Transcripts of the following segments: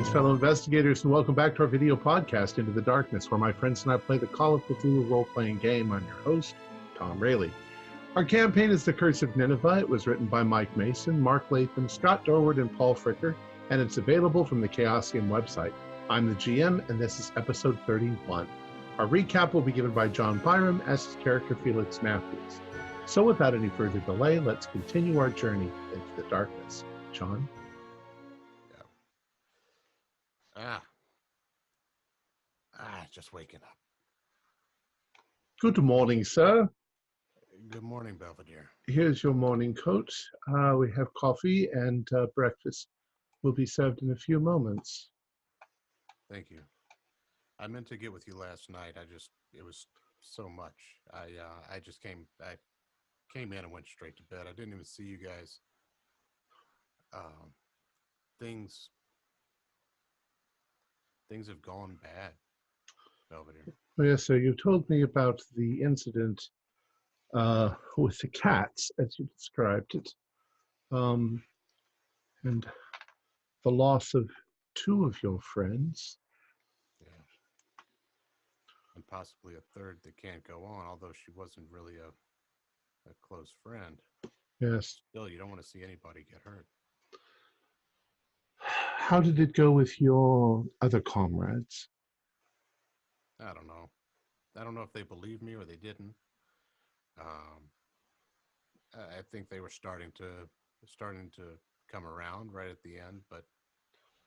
Greetings, fellow investigators, and welcome back to our video podcast, Into the Darkness, where my friends and I play the Call of Cthulhu role-playing game. I'm your host, Tom Rayleigh. Our campaign is The Curse of Nineveh. It was written by Mike Mason, Mark Latham, Scott Dorward, and Paul Fricker, and it's available from the Chaosium website. I'm the GM, and this is episode 31. Our recap will be given by John Byram as his character Felix Matthews. So without any further delay, let's continue our journey into the darkness. John? Just waking up. Good morning, sir. Good morning, Belvedere. Here's your morning coat. We have coffee and breakfast will be served in a few moments. Thank you. I meant to get with you last night. It was so much. I came in and went straight to bed. I didn't even see you guys. Things have gone bad, Belvedere. Oh, yes, sir. You told me about the incident with the cats, as you described it, and the loss of two of your friends. Yeah, and possibly a third that can't go on, although she wasn't really a close friend. Yes. Still, you don't want to see anybody get hurt. How did it go with your other comrades? I don't know. I don't know if they believed me or they didn't. I think they were starting to come around right at the end, but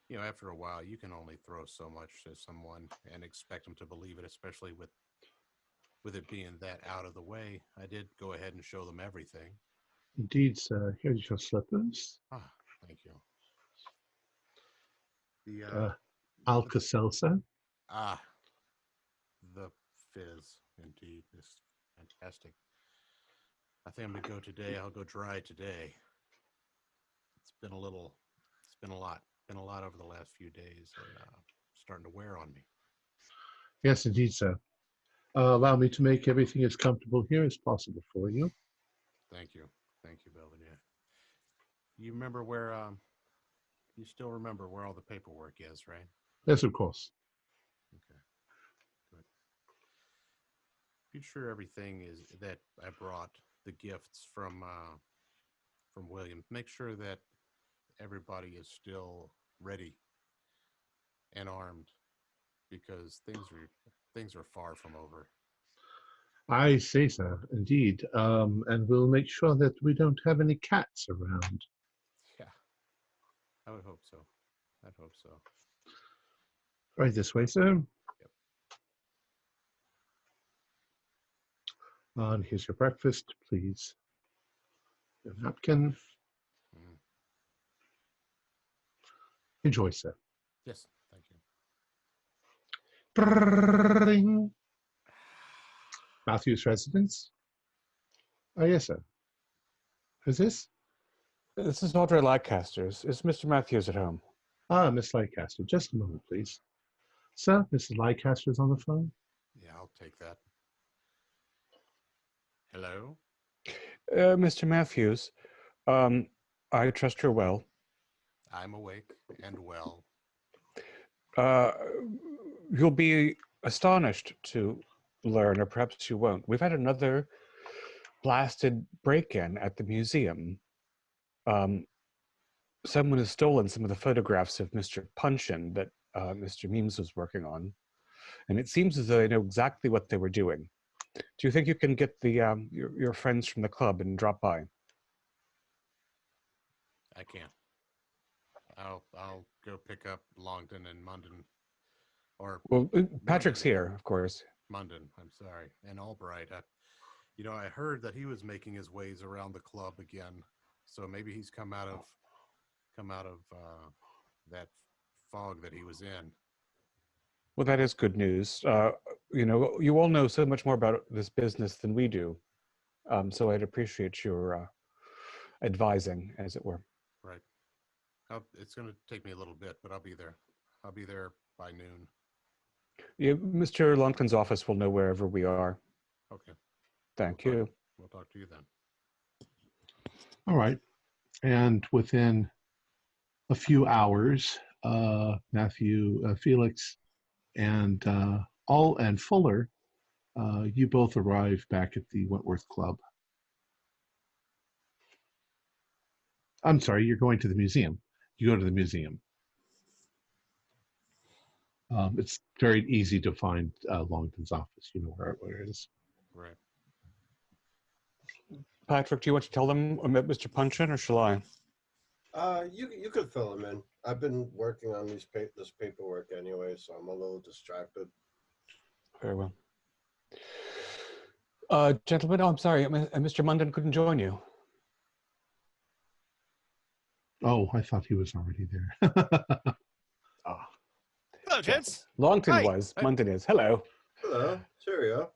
you know, after a while, you can only throw so much to someone and expect them to believe it, especially with it being that out of the way. I did go ahead and show them everything. Indeed, sir. Here's your slippers. Ah, thank you. The Alka-Seltzer. The fizz, indeed, is fantastic. I think I'm gonna go today. I'll go dry today. It's been a lot. Been a lot over the last few days, and starting to wear on me. Yes, indeed, sir. Allow me to make everything as comfortable here as possible for you. Thank you, Belvedere. You remember where? You still remember where all the paperwork is, right? Yes, of course. Okay, good. Be sure everything is that I brought the gifts from William. Make sure that everybody is still ready and armed, because things are far from over. I say so, indeed. And we'll make sure that we don't have any cats around. Yeah, I would hope so. I'd hope so. Right this way, sir. Yep. And here's your breakfast, please. Your napkin. Mm. Enjoy, sir. Yes, thank you. Ring. Matthews residence. Oh, yes, sir. Who's this? This is Audrey Lancaster's. Is Mr. Matthews at home? Ah, Miss Leicester. Just a moment, please. Sir, Mrs. Leicester is on the phone. Yeah, I'll take that. Hello? Mr. Matthews, I trust you're well. I'm awake and well. You'll be astonished to learn, or perhaps you won't. We've had another blasted break-in at the museum. Someone has stolen some of the photographs of Mr. Punchin that Mr. Meems was working on, and it seems as though they know exactly what they were doing. Do you think you can get the your friends from the club and drop by? I can. I'll go pick up Longton and Munden, or Well, Patrick's here, of course. Munden, I'm sorry, and Albright. I heard that he was making his ways around the club again, so maybe he's come out of that fog that he was in. Well, that is good news. You all know so much more about this business than we do, so I'd appreciate your advising, as it were. Right. It's going to take me a little bit, but I'll be there. I'll be there by noon. Yeah, Mr. Lumpkin's office will know wherever we are. Okay. Thank you. We'll talk to you then. All right. And within a few hours, Matthew, Felix, and Fuller, you both arrive back at the Wentworth Club. I'm sorry, you're going to the museum. You go to the museum. It's very easy to find Longton's office. You know where it is. Right. Patrick, do you want to tell them about Mr. Punchin, or shall I? You could fill them in. I've been working on this paperwork anyway, so I'm a little distracted. Very well. Gentlemen, I'm sorry, Mr. Munden couldn't join you. Oh, I thought he was already there. Hello, gents. Longton Hi. was. Munden is. Hello. Hello, cheerio.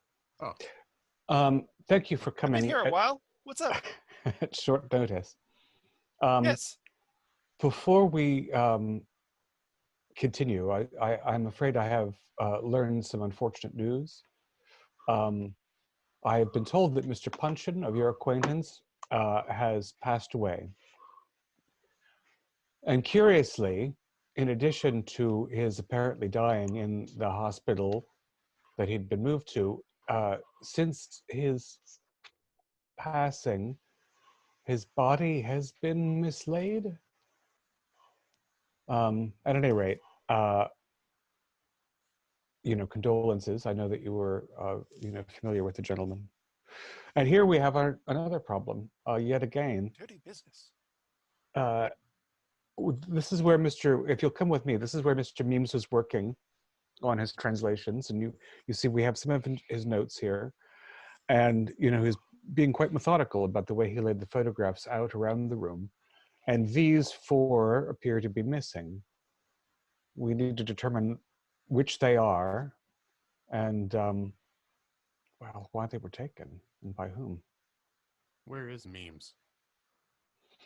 Thank you for I've coming. been here a while. What's up? At short notice. Yes. Before we continue, I'm afraid I have learned some unfortunate news. I have been told that Mr. Punchin, of your acquaintance, has passed away. And curiously, in addition to his apparently dying in the hospital that he'd been moved to, since his passing, his body has been mislaid. At any rate, condolences. I know that you were, familiar with the gentleman. And here we have another problem, yet again. Dirty business. This is where if you'll come with me, this is where Mr. Meems was working on his translations. And you see we have some of his notes here. And, he's being quite methodical about the way he laid the photographs out around the room. And these 4 appear to be missing. We need to determine which they are and, why they were taken and by whom. Where is Memes?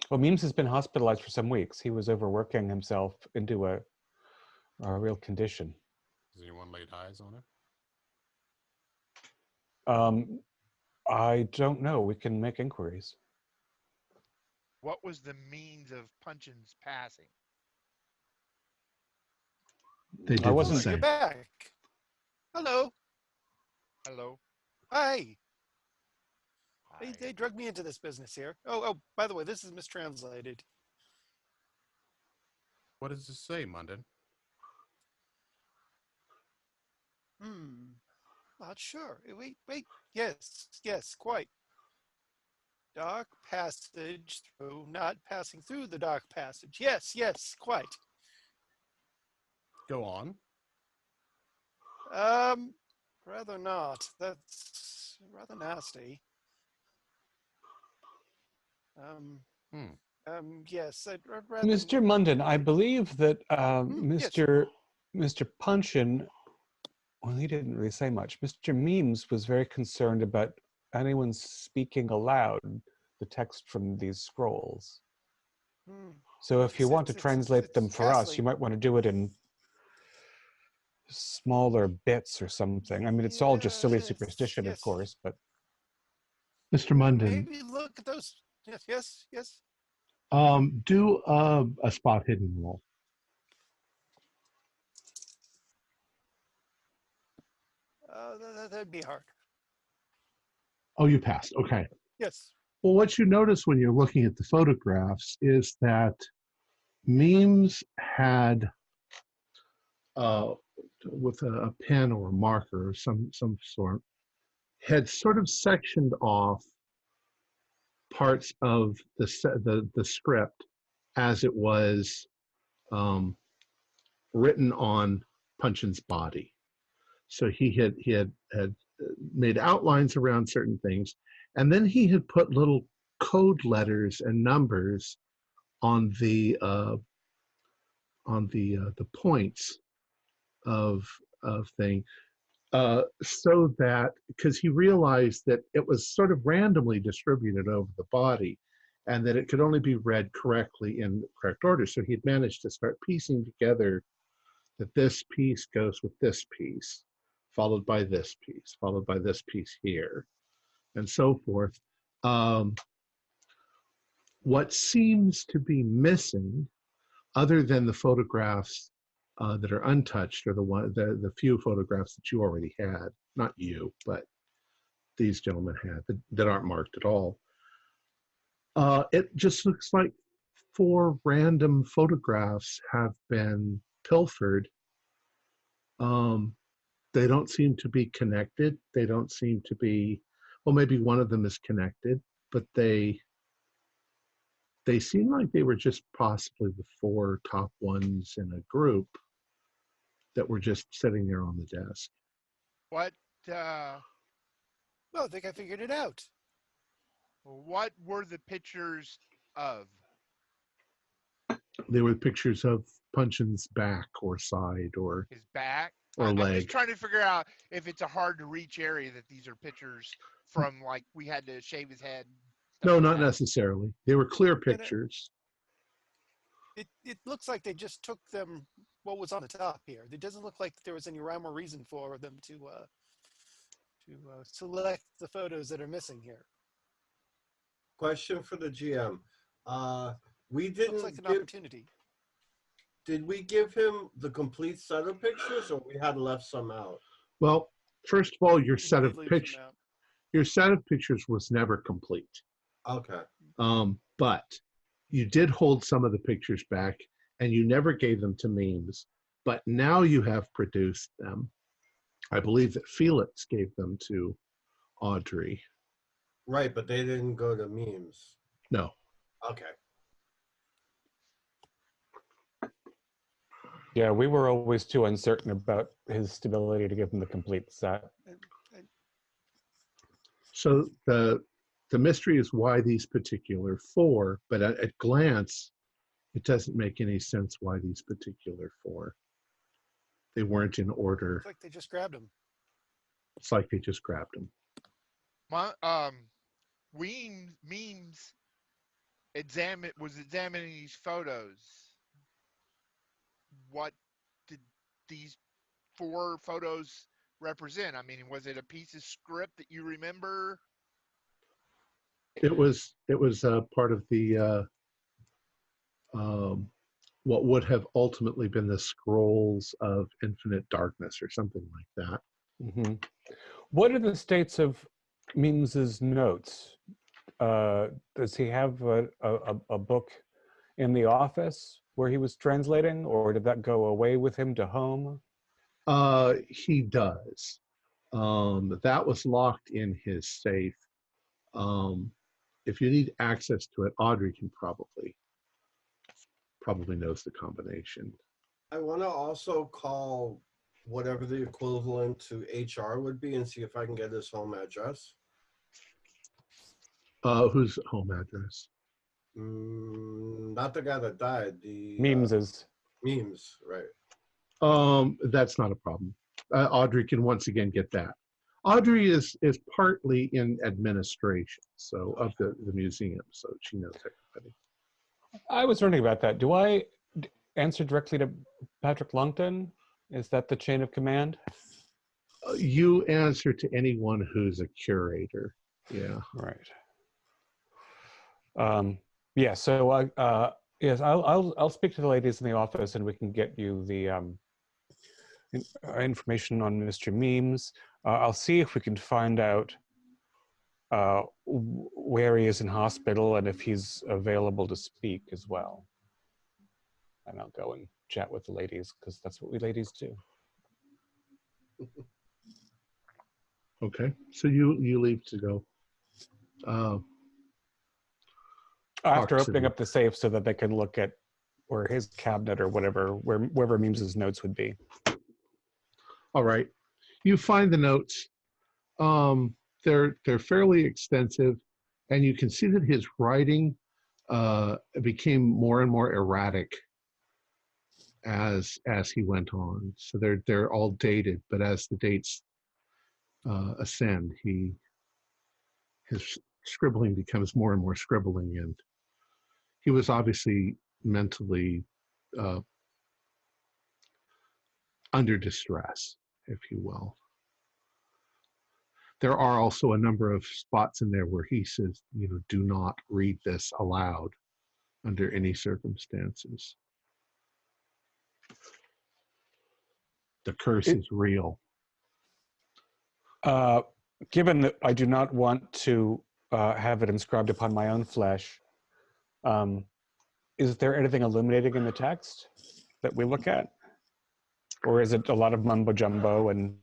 Well, Meems has been hospitalized for some weeks. He was overworking himself into a real condition. Has anyone laid eyes on him? I don't know. We can make inquiries. What was the means of Punchin's passing? They I didn't wasn't- say. You're back. Hello. Hello? Hi. Hi. They drug me into this business here. Oh, by the way, this is mistranslated. What does this say, Munden? Not sure. Wait. Yes, quite. Dark passage through, not passing through the dark passage. Yes, quite. Go on. Rather not. That's rather nasty. Yes, I'd rather. Mr. Munden, I believe that yes. Mr. Punchin, well, he didn't really say much. Mr. Meems was very concerned about anyone speaking aloud the text from these scrolls. So if you want to translate them for us, you might want to do it in smaller bits or something. I mean, it's all just silly superstition, of course, but... Mr. Munden, Maybe look at those. Yes. do a spot hidden roll. That'd be hard. Oh, you passed. Okay. Yes. Well, what you notice when you're looking at the photographs is that Memes had, with a pen or a marker of some sort, had sort of sectioned off parts of the script as it was written on Punchin's body. So he had made outlines around certain things, and then he had put little code letters and numbers on the points of thing, so that, because he realized that it was sort of randomly distributed over the body, and that it could only be read correctly in the correct order. So he'd managed to start piecing together that this piece goes with this piece, followed by this piece, followed by this piece here, and so forth. What seems to be missing other than the photographs that are untouched, or the few photographs that you already had, not you, but these gentlemen had that aren't marked at all. It just looks like 4 random photographs have been pilfered. They don't seem to be connected. They don't seem to be, well, maybe one of them is connected, but they seem like they were just possibly the 4 top ones in a group that were just sitting there on the desk. What Well, I think I figured it out. what were the pictures of? They were pictures of Punchin's back or side or His back? leg. I'm just trying to figure out if it's a hard to reach area that these are pictures from, like we had to shave his head. No, not necessarily. They were clear pictures. It looks like they just took them, what was on the top here. It doesn't look like there was any rhyme or reason for them to select the photos that are missing here. Question for the GM. We didn't Looks like an opportunity. Did we give him the complete set of pictures, or we had left some out? Well, first of all, your We set did of leave pictures, them out. your set of pictures was never complete. Okay. But you did hold some of the pictures back, and you never gave them to Memes. But now you have produced them. I believe that Felix gave them to Audrey. Right, but they didn't go to Memes. No. Okay. Yeah, we were always too uncertain about his stability to give him the complete set. So the mystery is why these particular 4, but at glance, it doesn't make any sense why these particular 4. They weren't in order. Looks like they just grabbed them. It's like they just grabbed them. Memes was examining these photos. What did these 4 photos represent? I mean, was it a piece of script that you remember? It was part of the what would have ultimately been the scrolls of infinite darkness or something like that. Mm-hmm. What are the states of Memes's notes? Does he have a book in the office where he was translating, or did that go away with him to home? He does. That was locked in his safe. If you need access to it, Audrey can probably knows the combination. I want to also call whatever the equivalent to HR would be and see if I can get his home address. Whose home address? Not the guy that died. The Memes's. Memes, right? That's not a problem. Audrey can once again get that. Audrey is partly in administration, so of the museum, so she knows everybody. I was wondering about that. Do I answer directly to Patrick Longton? Is that the chain of command? You answer to anyone who's a curator. Yeah. Right. Yeah. So yes, I'll speak to the ladies in the office, and we can get you the information on Mr. Memes. I'll see if we can find out where he is in hospital and if he's available to speak as well. And I'll go and chat with the ladies, because that's what we ladies do. Okay. So you leave to go. After opening up the safe so that they can look at or his cabinet or whatever, wherever Memes's notes would be. All right. You find the notes. They're fairly extensive, and you can see that his writing became more and more erratic as he went on. So they're all dated, but as the dates ascend, his scribbling becomes more and more scribbling, and he was obviously mentally under distress, if you will. There are also a number of spots in there where he says, do not read this aloud under any circumstances. The curse is real. Given that I do not want to have it inscribed upon my own flesh, is there anything illuminating in the text that we look at? Or is it a lot of mumbo jumbo and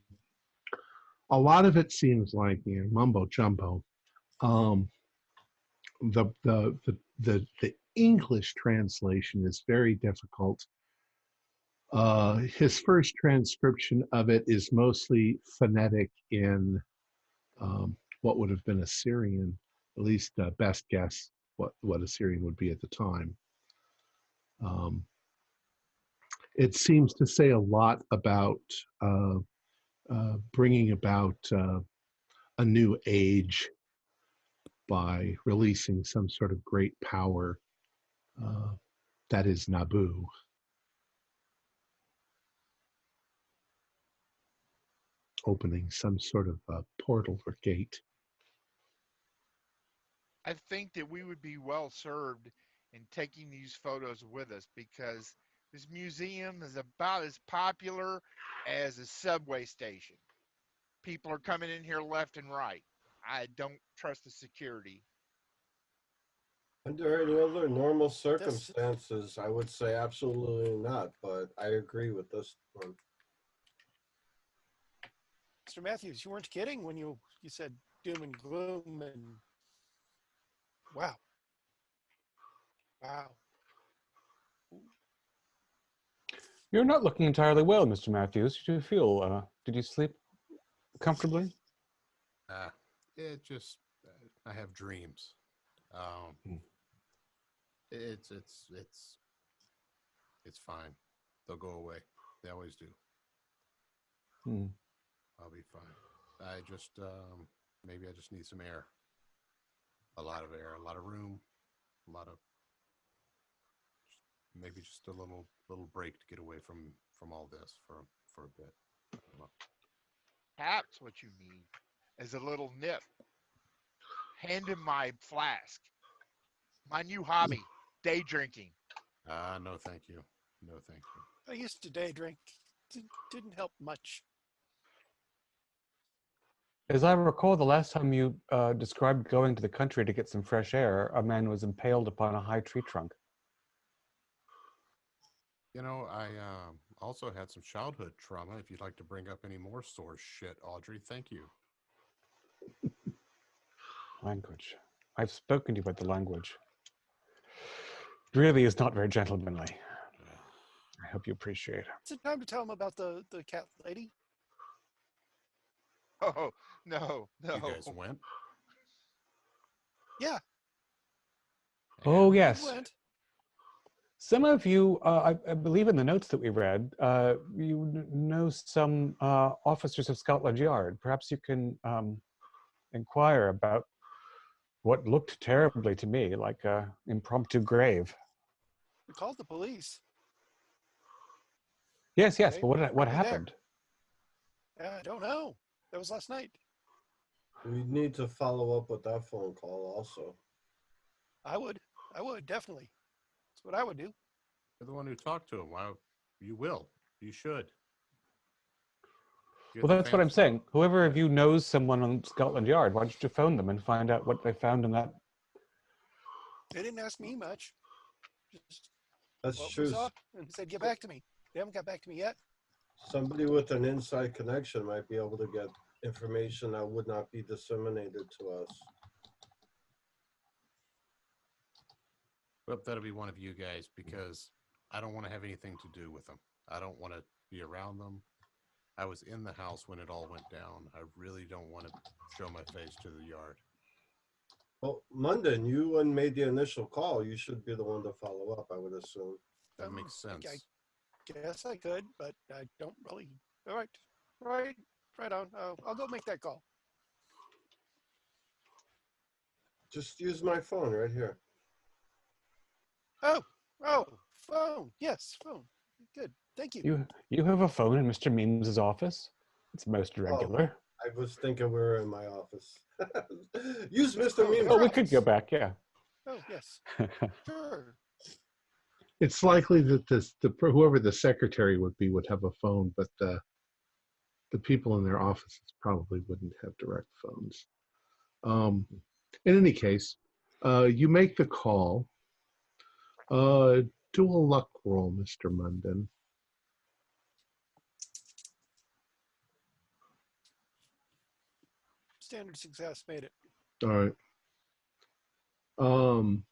A lot of it seems like mumbo jumbo. The English translation is very difficult. His first transcription of it is mostly phonetic in what would have been Assyrian, at least best guess what Assyrian would be at the time. It seems to say a lot about bringing about a new age by releasing some sort of great power that is Nabu. Opening some sort of portal or gate. I think that we would be well served in taking these photos with us because this museum is about as popular as a subway station. People are coming in here left and right. I don't trust the security. Under any other normal circumstances, I would say absolutely not, but I agree with this one. Mr. Matthews, you weren't kidding when you said doom and gloom and wow. Wow. You're not looking entirely well, Mr. Matthews. Did you feel, did you sleep comfortably? It just, I have dreams. It's fine. They'll go away. They always do. I'll be fine. I just, maybe I just need some air. A lot of air, a lot of room, a lot of, maybe just a little break to get away from all this for a bit. I don't know. Perhaps what you need is a little nip. Hand him my flask. My new hobby, day drinking. No, thank you. No, thank you. I used to day drink. Didn't help much. As I recall, the last time you described going to the country to get some fresh air, a man was impaled upon a high tree trunk. You know, I also had some childhood trauma. If you'd like to bring up any more sore shit, Audrey, thank you. Language. I've spoken to you about the language. It really is not very gentlemanly. I hope you appreciate it. Is it time to tell him about the cat lady? Oh, no. You guys went? Yeah. Oh, we yes. went. Some of you, I believe in the notes that we read, you know some officers of Scotland Yard. Perhaps you can inquire about what looked terribly to me like an impromptu grave. We called the police. Yes, Okay, but what right happened? I don't know. That was last night. We need to follow up with that phone call also. I would definitely. That's what I would do. You're the one who talked to him. Why? You will. You should. Well, that's what I'm saying. Whoever of you knows someone on Scotland Yard, why don't you phone them and find out what they found in that? They didn't ask me much. Just That's what true. we saw and said, get back to me. They haven't got back to me yet. Somebody with an inside connection might be able to get information that would not be disseminated to us. Well, that'll be one of you guys because I don't want to have anything to do with them. I don't want to be around them. I was in the house when it all went down. I really don't want to show my face to the yard. Well, Munden, you made the initial call. You should be the one to follow up, I would assume. That makes sense. I guess I could, but I don't really. All right. Right on. I'll go make that call. Just use my phone right here. Oh, phone. Yes, phone. Good. Thank you. You have a phone in Mr. Memes' office? It's most regular. I was thinking we were in my office. Use Mr. Memes. Oh, we could go back, yeah. Oh, yes. Sure. It's likely that whoever the secretary would be would have a phone, but the people in their offices probably wouldn't have direct phones. In any case, you make the call. Do a luck roll, Mr. Munden. Standard success made it. All right. Let me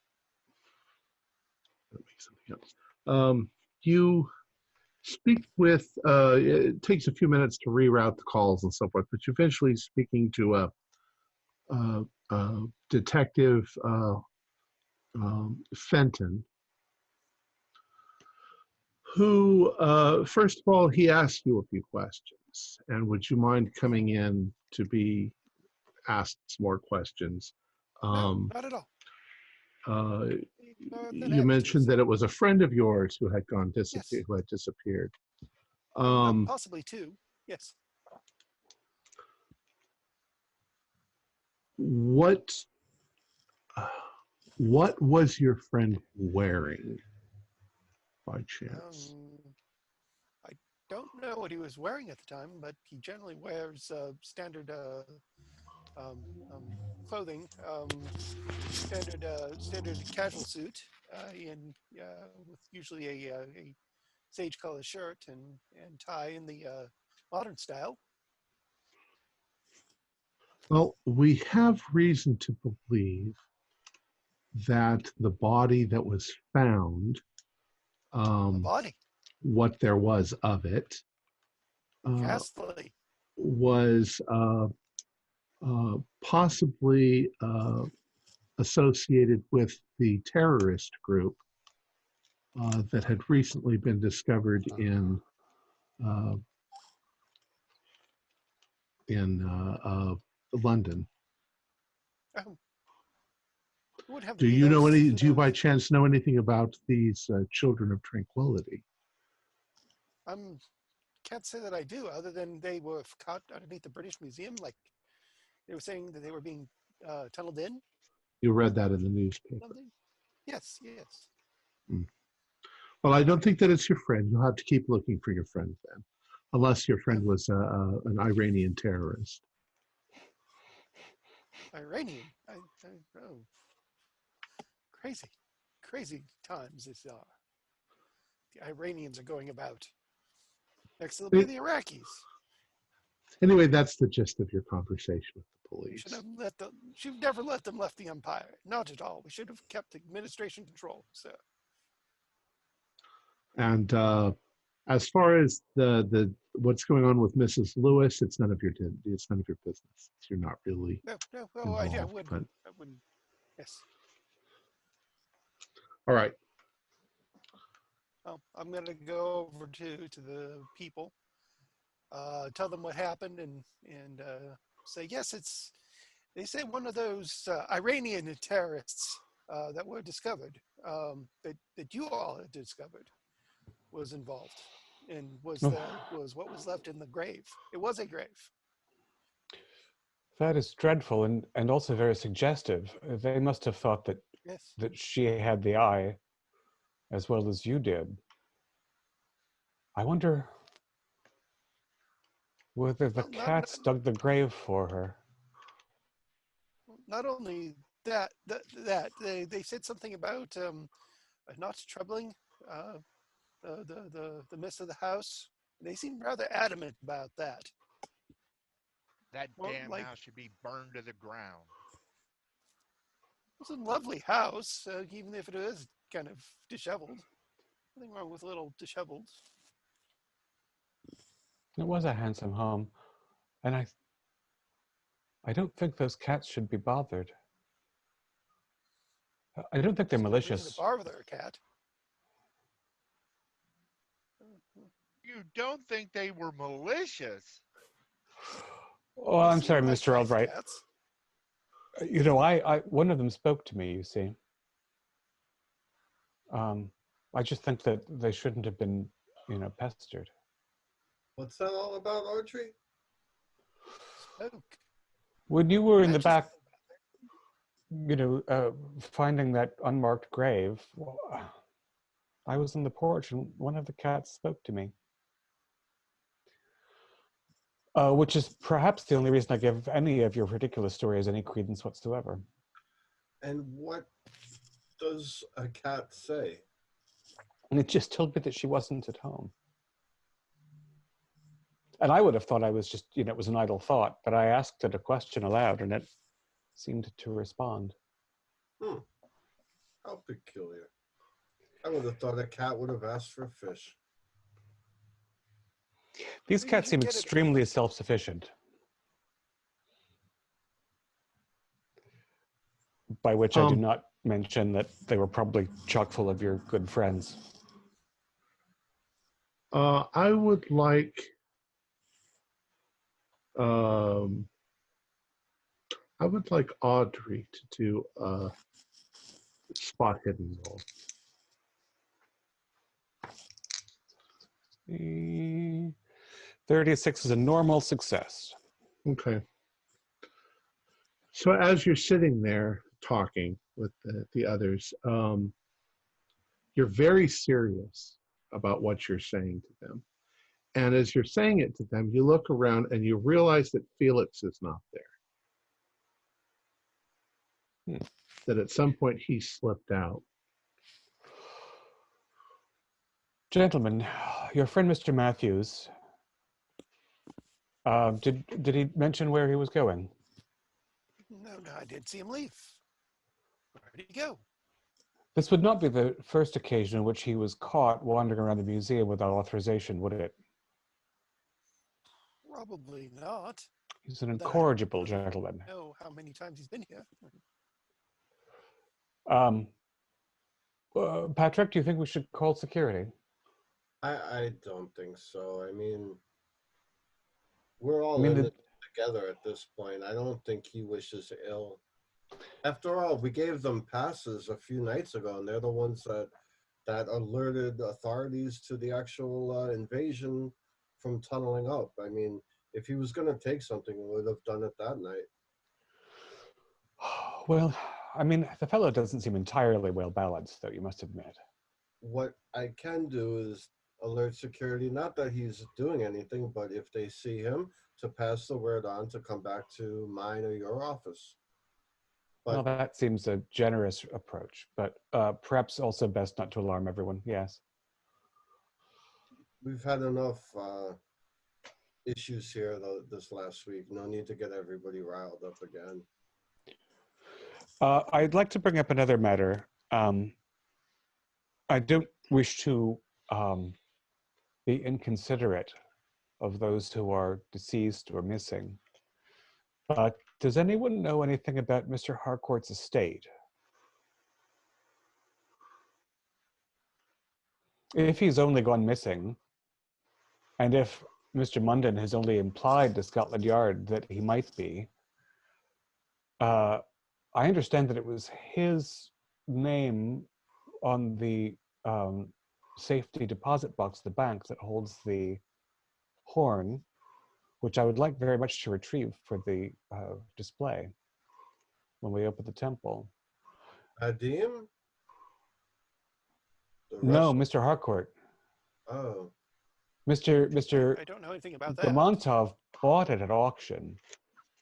make something else. You speak with. It takes a few minutes to reroute the calls and so forth, but you're eventually speaking to Detective Fenton, who, first of all, he asked you a few questions, and would you mind coming in to be asked some more questions? No, not at all. You mentioned that it was a friend of yours who had gone Yes. who had disappeared. Possibly two. Yes. What was your friend wearing, by chance? I don't know what he was wearing at the time, but he generally wears standard clothing, standard casual suit, and with usually a sage color shirt and tie in the modern style. Well, we have reason to believe that the body that was found, A body. what there was of it, Ghastly. was possibly associated with the terrorist group that had recently been discovered in London. Would have Do any you of know those, any? Do you by chance know anything about these Children of Tranquility? Can't say that I do, other than they were caught underneath the British Museum. Like they were saying that they were being tunneled in. You read that in the newspaper. Something? Yes. Well, I don't think that it's your friend. You'll have to keep looking for your friend then, unless your friend was an Iranian terrorist. Iranian. Oh, crazy times these are. The Iranians are going about. Next, it'll be the Iraqis. Anyway, that's the gist of your conversation with the police. Should never let them left the empire. Not at all. We should have kept administration control, sir. And as far as the what's going on with Mrs. Lewis, it's none of your business. You're not really. No. involved, I wouldn't. Yes. All right. Well, I'm going to go over to the people, tell them what happened, and say yes. They say one of those Iranian terrorists that were discovered, that you all had discovered, was involved, and was what was left in the grave. It was a grave. That is dreadful and also very suggestive. They must have thought that Yes. that she had the eye as well as you did. I wonder whether the cats dug the grave for her. Not only that they said something about not troubling the miss of the house. They seemed rather adamant about that. That damn house should be burned to the ground. It's a lovely house, even if it is kind of disheveled. Nothing wrong with a little disheveled. It was a handsome home, and I don't think those cats should be bothered. I don't think they're malicious. Bother a cat. You don't think they were malicious? Oh, I'm sorry, Mr. Albright. Cats. You know, I one of them spoke to me, you see. I just think that they shouldn't have been, pestered. What's that all about, Archie? When you were in the back, finding that unmarked grave, I was on the porch and one of the cats spoke to me. Which is perhaps the only reason I give any of your ridiculous stories any credence whatsoever. And what does a cat say? And it just told me that she wasn't at home. And I would have thought I was just, it was an idle thought, but I asked it a question aloud and it seemed to respond. How peculiar. I would have thought a cat would have asked for fish. These Maybe cats you seem get it- extremely self-sufficient. By which I do not mention that they were probably chock full of your good friends. I would like Audrey to do a spot hidden roll. 36 is a normal success. Okay. So as you're sitting there talking with the others, you're very serious about what you're saying to them. And as you're saying it to them, you look around and you realize that Felix is not there. That at some point he slipped out. Gentlemen, your friend Mr. Matthews, did he mention where he was going? No, I did see him leave. Where did he go? This would not be the first occasion in which he was caught wandering around the museum without authorization, would it? Probably not. He's an Then I don't incorrigible really gentleman. know how many times he's been here. Patrick, do you think we should call security? I don't think so. I mean, we're all in it together at this point. I don't think he wishes ill. After all, we gave them passes a few nights ago, and they're the ones that alerted authorities to the actual invasion from tunneling up. I mean, if he was going to take something, he would have done it that night. Well, I mean, the fellow doesn't seem entirely well balanced, though, you must admit. What I can do is alert security, not that he's doing anything, but if they see him, to pass the word on to come back to mine or your office. Well, that seems a generous approach, but perhaps also best not to alarm everyone, yes. We've had enough issues here this last week. No need to get everybody riled up again. I'd like to bring up another matter. I don't wish to be inconsiderate of those who are deceased or missing, but does anyone know anything about Mr. Harcourt's estate? If he's only gone missing, and if Mr. Munden has only implied to Scotland Yard that he might be, I understand that it was his name on the safety deposit box of the bank that holds the horn, which I would like very much to retrieve for the display when we open the temple. Adim? No, Mr. Harcourt. Oh. Mr. I don't know anything about that. Gamontov bought it at auction,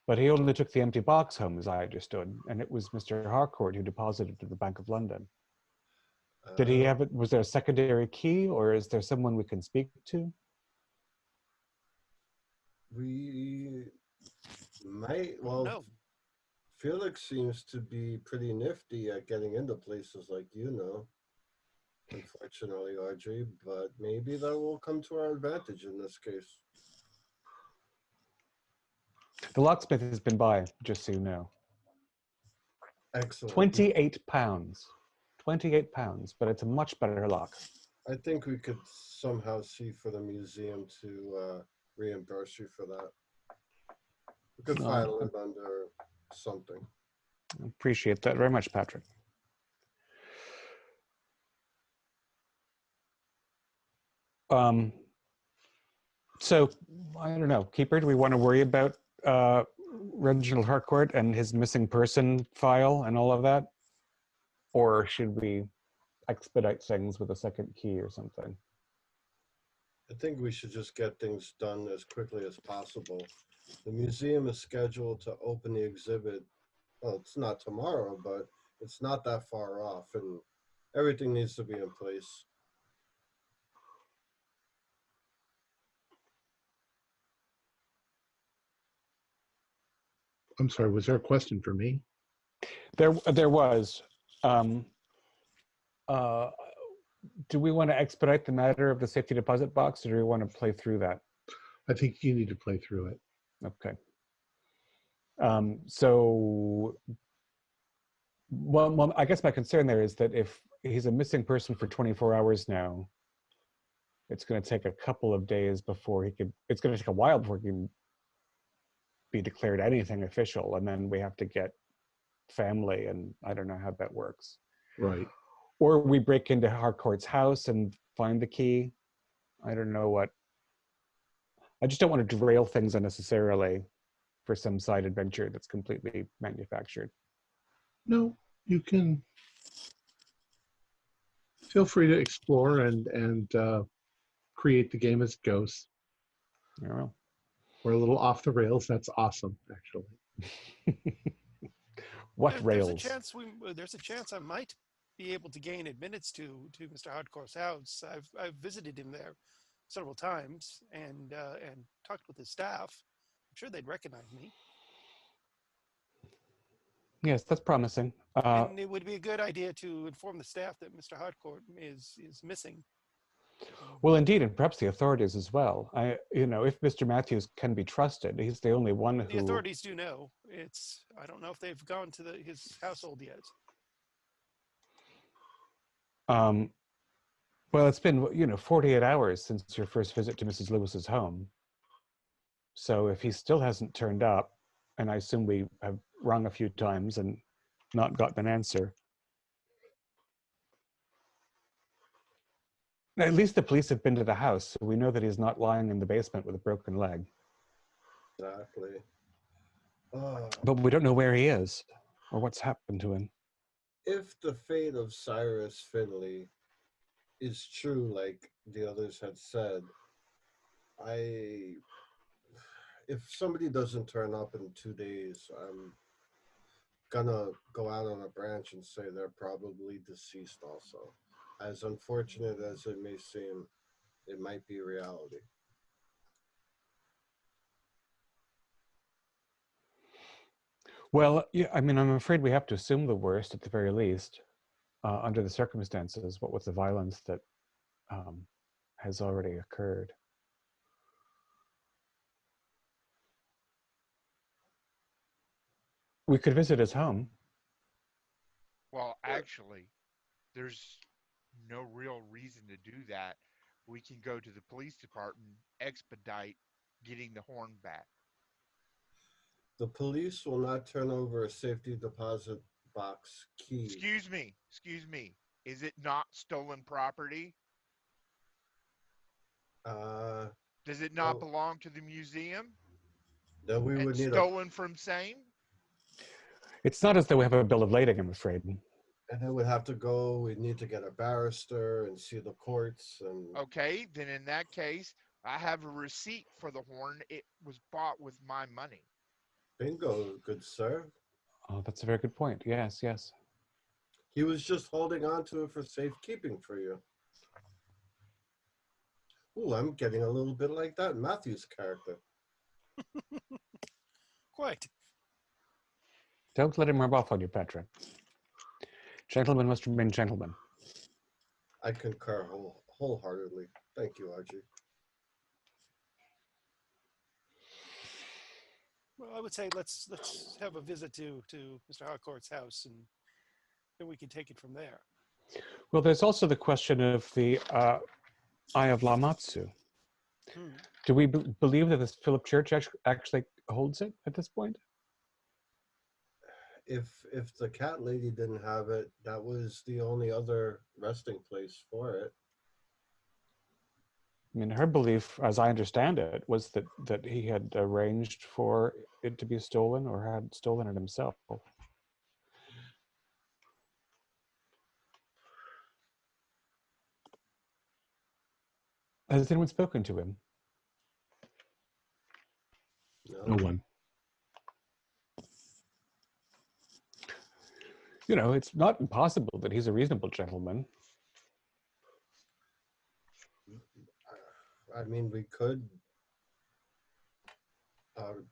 but he only took the empty box home, as I understood, and it was Mr. Harcourt who deposited it to the Bank of London. Did he have it? Was there a secondary key, or is there someone we can speak to? We might, well, No. Felix seems to be pretty nifty at getting into places like unfortunately, Audrey, but maybe that will come to our advantage in this case. The locksmith has been by, just so you know. Excellent. 28 pounds. 28 pounds, but it's a much better lock. I think we could somehow see for the museum to reimburse you for that. We could file it under something. I appreciate that very much, Patrick. So, I don't know, Keeper, do we want to worry about Reginald Harcourt and his missing person file and all of that? Or should we expedite things with a second key or something. I think we should just get things done as quickly as possible. The museum is scheduled to open the exhibit. Well, it's not tomorrow, but it's not that far off, and everything needs to be in place. I'm sorry, was there a question for me? There was. Do we want to expedite the matter of the safety deposit box, or do we want to play through that? I think you need to play through it. Okay. So, well, I guess my concern there is that if he's a missing person for 24 hours now, it's going to take a couple of days before he could, it's going to take a while before he can be declared anything official. And then we have to get family, and I don't know how that works. Right. Or we break into Harcourt's house and find the key. I don't know what. I just don't want to derail things unnecessarily for some side adventure that's completely manufactured. No, you can feel free to explore and create the game as it goes. I don't know. We're a little off the rails. That's awesome, actually. What rails? There's a chance I might be able to gain admittance to Mr. Hardcore's house. I've visited him there several times and talked with his staff. I'm sure they'd recognize me. Yes, that's promising. And it would be a good idea to inform the staff that Mr. Hardcore is missing. Well, indeed, and perhaps the authorities as well. If Mr. Matthews can be trusted, he's the only one who. The authorities do know. I don't know if they've gone to his household yet. Well, it's been 48 hours since your first visit to Mrs. Lewis's home. So if he still hasn't turned up, and I assume we have rung a few times and not gotten an answer. At least the police have been to the house, so we know that he's not lying in the basement with a broken leg. Exactly. But we don't know where he is or what's happened to him. If the fate of Cyrus Finley is true, like the others had said, if somebody doesn't turn up in 2 days, I'm gonna go out on a branch and say they're probably deceased also. As unfortunate as it may seem, it might be reality. Well, yeah, I mean, I'm afraid we have to assume the worst at the very least, under the circumstances, what with the violence that has already occurred. We could visit his home. Well, actually, there's no real reason to do that. We can go to the police department, expedite getting the horn back. The police will not turn over a safety deposit box key. Excuse me. Is it not stolen property? Does it not belong to the museum? Then we would need stolen from same? It's not as though we have a bill of lading, I'm afraid. And then we'd have to go, we'd need to get a barrister and see the courts. And Okay, then in that case, I have a receipt for the horn. It was bought with my money. Bingo, good sir. Oh, that's a very good point. Yes. He was just holding on to it for safekeeping for you. Ooh, I'm getting a little bit like that Matthew's character. Quite. Don't let him rub off on you, Patrick. Gentlemen must remain gentlemen. I concur wholeheartedly. Thank you, Archie. Well, I would say let's have a visit to Mr. Harcourt's house, and then we can take it from there. Well, there's also the question of the Eye of Lamatsu. Do we believe that this Philip Church actually holds it at this point? If the cat lady didn't have it, that was the only other resting place for it. I mean, her belief, as I understand it, was that he had arranged for it to be stolen or had stolen it himself. Has anyone spoken to him? No one. You know, it's not impossible that he's a reasonable gentleman. I mean, we could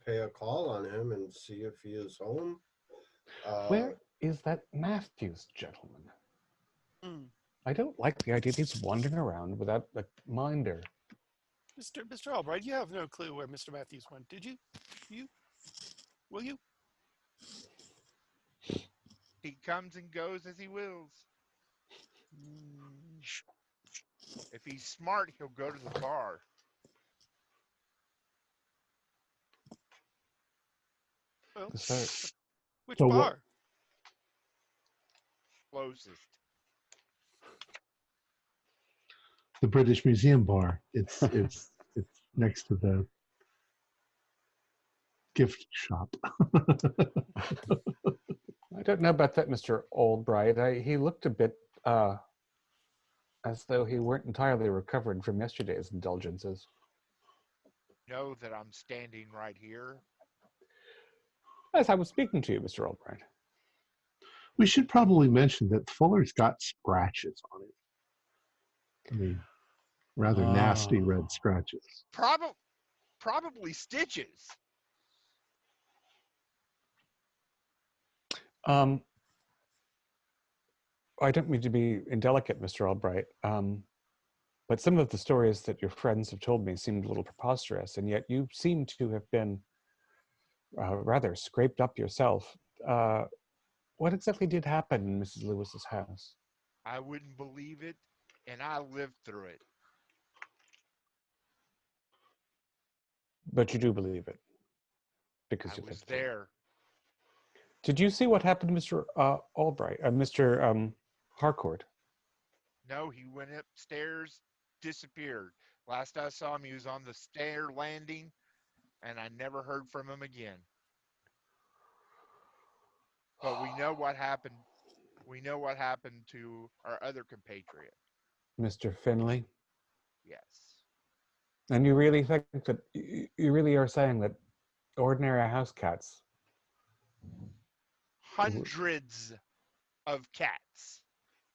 pay a call on him and see if he is home. Where is that Matthews gentleman? Hmm. I don't like the idea that he's wandering around without a minder. Mr. Albright, you have no clue where Mr. Matthews went, did you? You? Will you? He comes and goes as he wills. Hmm. If he's smart, he'll go to the bar. Well, So, which So what- bar? Closest. The British Museum bar. It's next to the gift shop. I don't know about that, Mr. Albright. He looked a bit as though he weren't entirely recovered from yesterday's indulgences. Know that I'm standing right here. As I was speaking to you, Mr. Albright. We should probably mention that Fuller's got scratches on it. I mean, rather nasty red scratches. Probably stitches. I don't mean to be indelicate, Mr. Albright, but some of the stories that your friends have told me seemed a little preposterous, and yet you seem to have been rather scraped up yourself. What exactly did happen in Mrs. Lewis's house? I wouldn't believe it, and I lived through it. But you do believe it, because I you was lived through it. there. Did you see what happened to Mr. Albright, Mr. Harcourt? No, he went upstairs, disappeared. Last I saw him, he was on the stair landing, and I never heard from him again. But we know what happened. We know what happened to our other compatriot. Mr. Finley? Yes. And you really think that, you really are saying that ordinary house cats? Hundreds of cats.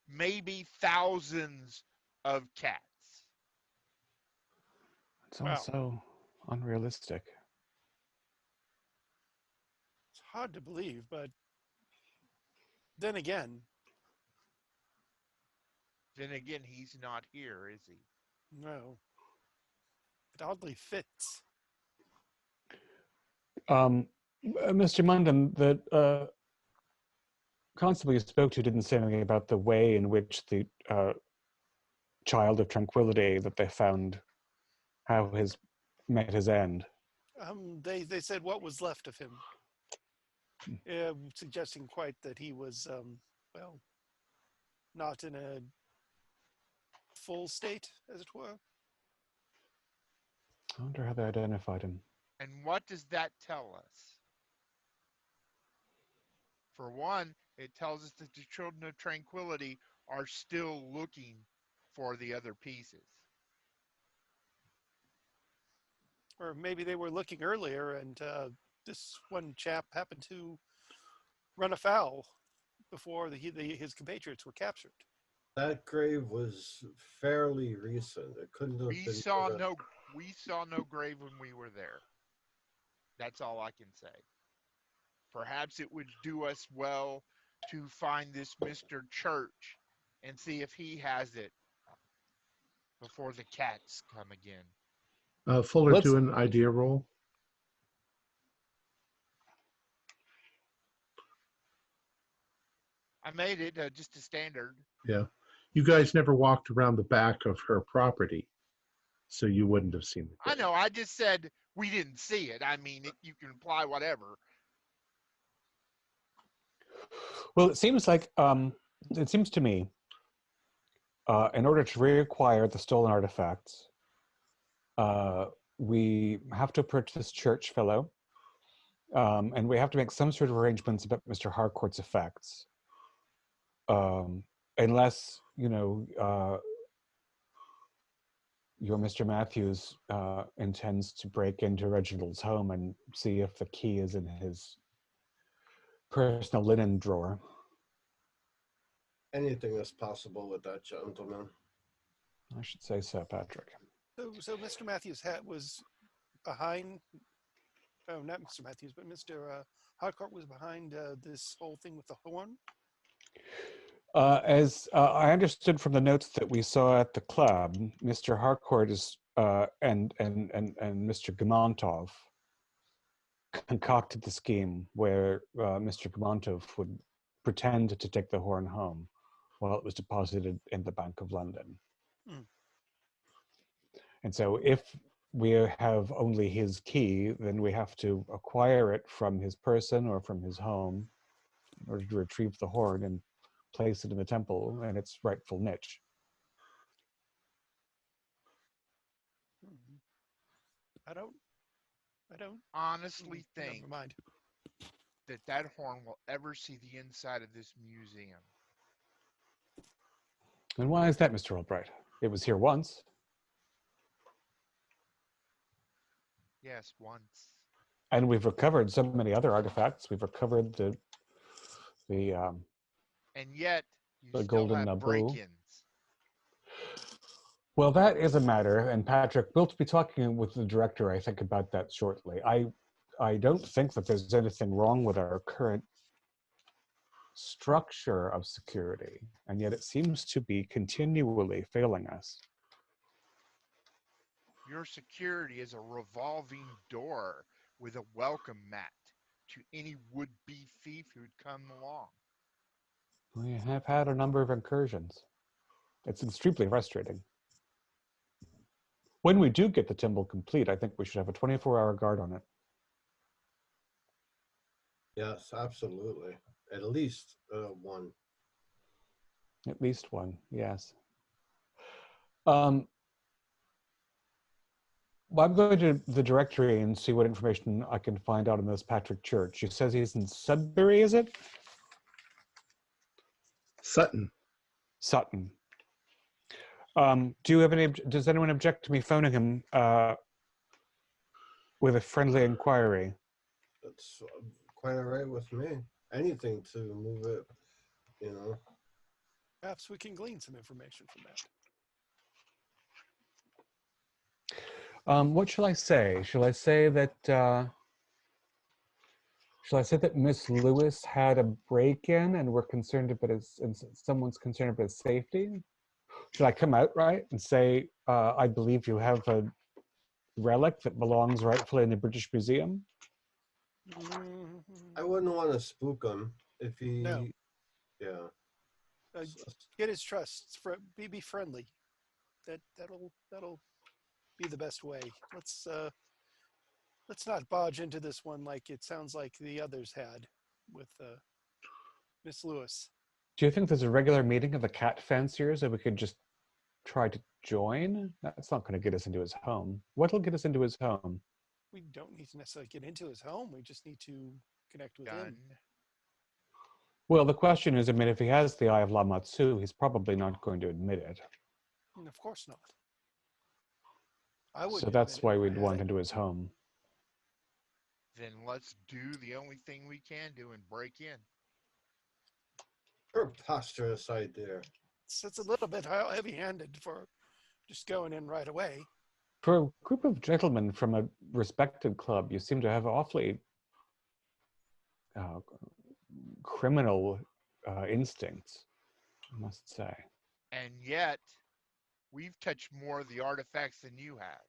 Maybe thousands of cats. It's all Wow. so unrealistic. It's hard to believe, but then again, He's not here, is he? no. It oddly fits. Mr. Munden, the constable you spoke to didn't say anything about the way in which the child of tranquility that they found, how his met his end. They said what was left of him, suggesting quite that he was, well, not in a full state, as it were. I wonder how they identified him. And what does that tell us? For one, it tells us that the children of tranquility are still looking for the other pieces. Or maybe they were looking earlier, and this one chap happened to run afoul before his compatriots were captured. That grave was fairly recent. It couldn't have We been. saw no grave when we were there. That's all I can say. Perhaps it would do us well to find this Mr. Church and see if he has it before the cats come again. Fuller, do an idea roll. I made it just a standard. Yeah. You guys never walked around the back of her property, so you wouldn't have seen it. I know. I just said we didn't see it. I mean, you can imply whatever. Well, it seems to me, in order to reacquire the stolen artifacts, we have to approach this church fellow, and we have to make some sort of arrangements about Mr. Harcourt's effects. Unless, your Mr. Matthews intends to break into Reginald's home and see if the key is in his personal linen drawer. Anything is possible with that gentleman. I should say so, Patrick. So Mr. Matthews was behind. Oh, not Mr. Matthews, but Mr. Harcourt was behind this whole thing with the horn. As I understood from the notes that we saw at the club, Mr. Harcourt is and Mr. Gamontov concocted the scheme where Mr. Gamontov would pretend to take the horn home while it was deposited in the Bank of London. Mm. And so if we have only his key, then we have to acquire it from his person or from his home in order to retrieve the horn and place it in the temple in its rightful niche. I don't Honestly think Never mind. that horn will ever see the inside of this museum. And why is that, Mr. Albright? It was here once. Yes, once. And we've recovered so many other artifacts. We've recovered the And yet, you The still golden have Naboo. break-ins. Well, that is a matter, and Patrick, we'll be talking with the director, I think, about that shortly. I don't think that there's anything wrong with our current structure of security, and yet it seems to be continually failing us. Your security is a revolving door with a welcome mat to any would-be thief who'd come along. We have had a number of incursions. It's extremely frustrating. When we do get the temple complete, I think we should have a 24-hour guard on it. Yes, absolutely. At least one. At least one, yes. Well, I'm going to the directory and see what information I can find out on this Patrick Church. He says he's in Sudbury, is it? Sutton. Sutton. Do you have any? Does anyone object to me phoning him with a friendly inquiry? That's quite all right with me. Anything to move it, you know. Perhaps we can glean some information from that. What shall I say? Shall I say that Miss Lewis had a break-in and we're concerned about and someone's concerned about his safety? Should I come out right and say, I believe you have a relic that belongs rightfully in the British Museum? I wouldn't want to spook him if he. No. Yeah. Get his trust. Be friendly. That'll be the best way. Let's not barge into this one like it sounds like the others had with Miss Lewis. Do you think there's a regular meeting of the cat fanciers that we could just try to join? That's not going to get us into his home. What'll get us into his home? We don't need to necessarily get into his home. We just need to connect with him. Well, the question is, I mean, if he has the Eye of Lamatsu, he's probably not going to admit it. And of course not. I would. So that's why we'd want into his home. Then let's do the only thing we can do and break in. Preposterous idea. It's a little bit heavy-handed for just going in right away. For a group of gentlemen from a respected club, you seem to have awfully criminal instincts, I must say. And yet, we've touched more of the artifacts than you have.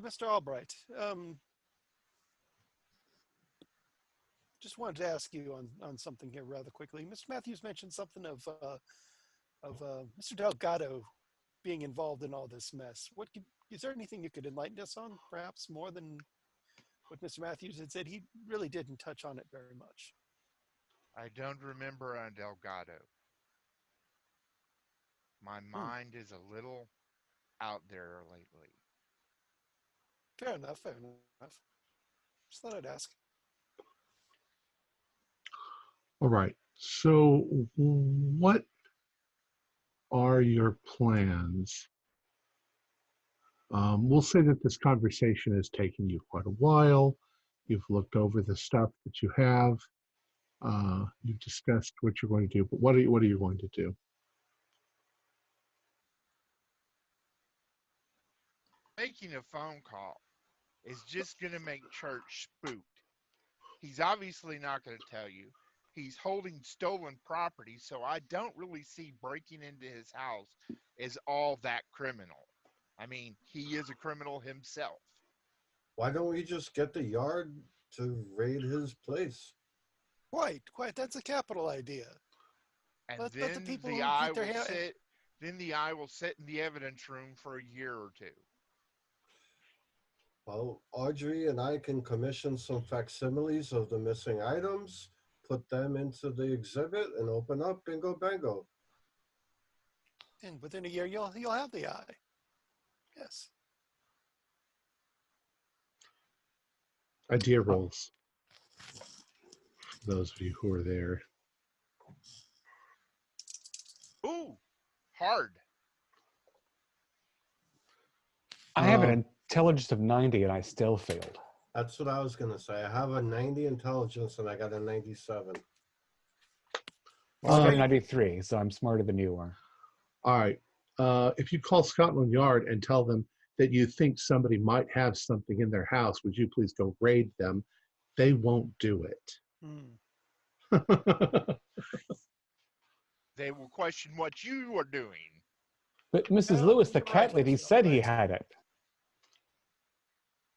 Mr. Albright, just wanted to ask you on something here rather quickly. Mr. Matthews mentioned something of Mr. Delgado being involved in all this mess. Is there anything you could enlighten us on, perhaps more than what Mr. Matthews had said? He really didn't touch on it very much. I don't remember on Delgado. My mind is a little out there lately. Fair enough. Fair enough. Just thought I'd ask. All right. So, what are your plans? We'll say that this conversation has taken you quite a while. You've looked over the stuff that you have. You've discussed what you're going to do, but what are you going to do? Making a phone call is just going to make Church spooked. He's obviously not going to tell you. He's holding stolen property, so I don't really see breaking into his house as all that criminal. I mean, he is a criminal himself. Why don't we just get the yard to raid his place? Quite. That's a capital idea. And Let the then people the who eye keep their will hand- sit. Then the eye will sit in the evidence room for a year or two. Well, Audrey and I can commission some facsimiles of the missing items, put them into the exhibit, and open up bingo bango. And within a year, you'll have the eye. Yes. Idea rolls. For those of you who are there. Ooh, hard. I have an intelligence of 90 and I still failed. That's what I was going to say. I have a 90 intelligence and I got a 97. Well, I got a 93, so I'm smarter than you are. All right. If you call Scotland Yard and tell them that you think somebody might have something in their house, would you please go raid them? They won't do it. They will question what you are doing. But Mrs. Well, Lewis, the you're cat right, lady, Mr. said he Albright. had it.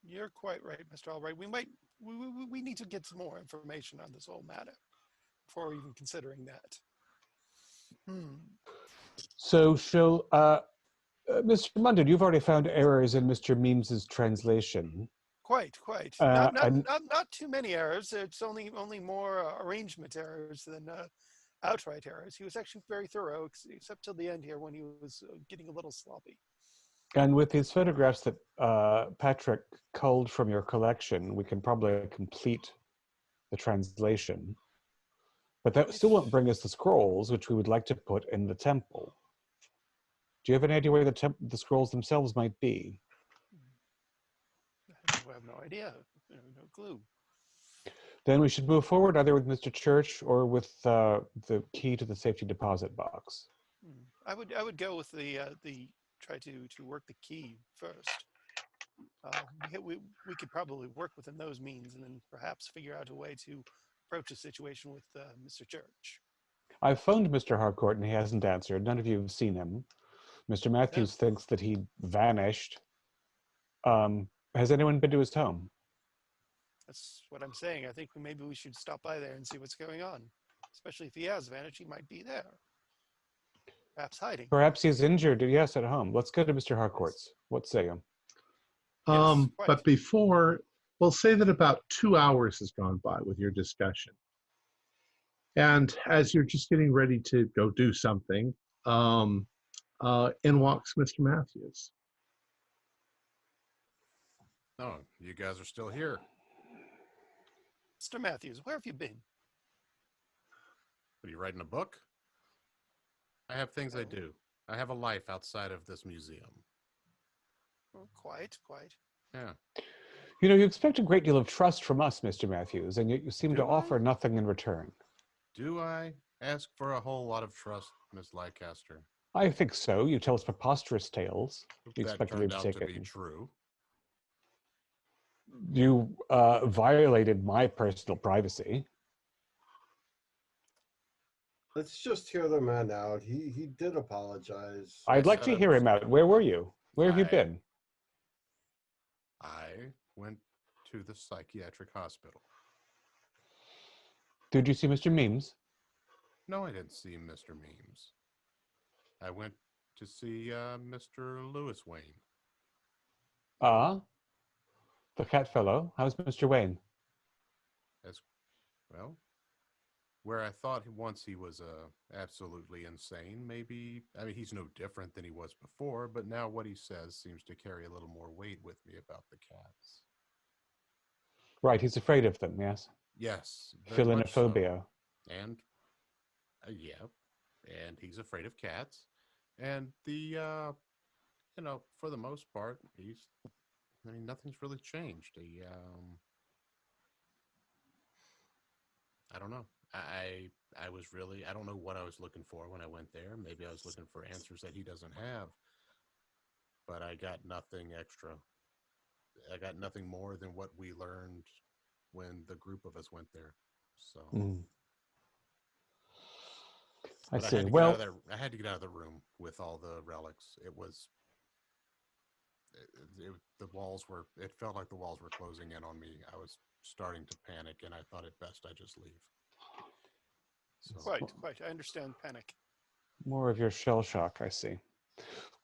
You're quite right, Mr. Albright. We need to get some more information on this whole matter before even considering that. So, Mr. Munden, you've already found errors in Mr. Memes's translation. Quite. Not too many errors. It's only more arrangement errors than outright errors. He was actually very thorough, except till the end here when he was getting a little sloppy. And with these photographs that Patrick culled from your collection, we can probably complete the translation. But that still won't bring us the scrolls, which we would like to put in the temple. Do you have any idea where the scrolls themselves might be? I have no idea. No clue. Then we should move forward either with Mr. Church or with the key to the safety deposit box. I would go with the try to work the key first. We could probably work within those means and then perhaps figure out a way to approach the situation with Mr. Church. I've phoned Mr. Harcourt and he hasn't answered. None of you have seen him. Mr. Matthews thinks that he vanished. Has anyone been to his home? That's what I'm saying. I think maybe we should stop by there and see what's going on. Especially if he has vanished, he might be there. Perhaps hiding. Perhaps he's injured. Yes, at home. Let's go to Mr. Harcourt's. What say you? But before, we'll say that about 2 hours has gone by with your discussion. And as you're just getting ready to go do something, in walks Mr. Matthews. Oh, you guys are still here. Mr. Matthews, where have you been? What, are you writing a book? I have things I do. I have a life outside of this museum. Oh, quite. Yeah. You know, you expect a great deal of trust from us, Mr. Matthews, and yet you seem to Do offer I? nothing in return. Do I ask for a whole lot of trust, Miss Leicester? I think so. You tell us preposterous tales. You That expect me turned to out take to it. be true. You violated my personal privacy. Let's just hear the man out. He did apologize. I'd like to hear him out. Where were you? Where have you been? I went to the psychiatric hospital. Did you see Mr. Memes? No, I didn't see Mr. Memes. I went to see Mr. Lewis Wayne. The cat fellow. How's Mr. Wayne? Well, where I thought once he was absolutely insane, maybe, I mean, he's no different than he was before, but now what he says seems to carry a little more weight with me about the cats. Right, he's afraid of them, yes? Yes, very much so. Philinophobia. And, yeah, and he's afraid of cats. And for the most part, nothing's really changed. I don't know. I was really, I don't know what I was looking for when I went there. Maybe I was looking for answers that he doesn't have. But I got nothing extra. I got nothing more than what we learned when the group of us went there. So I but see. I had to get out of the room with all the relics. It was the walls were. It felt like the walls were closing in on me. I was starting to panic, and I thought it best I just leave. So. Quite. I understand panic. More of your shell shock, I see.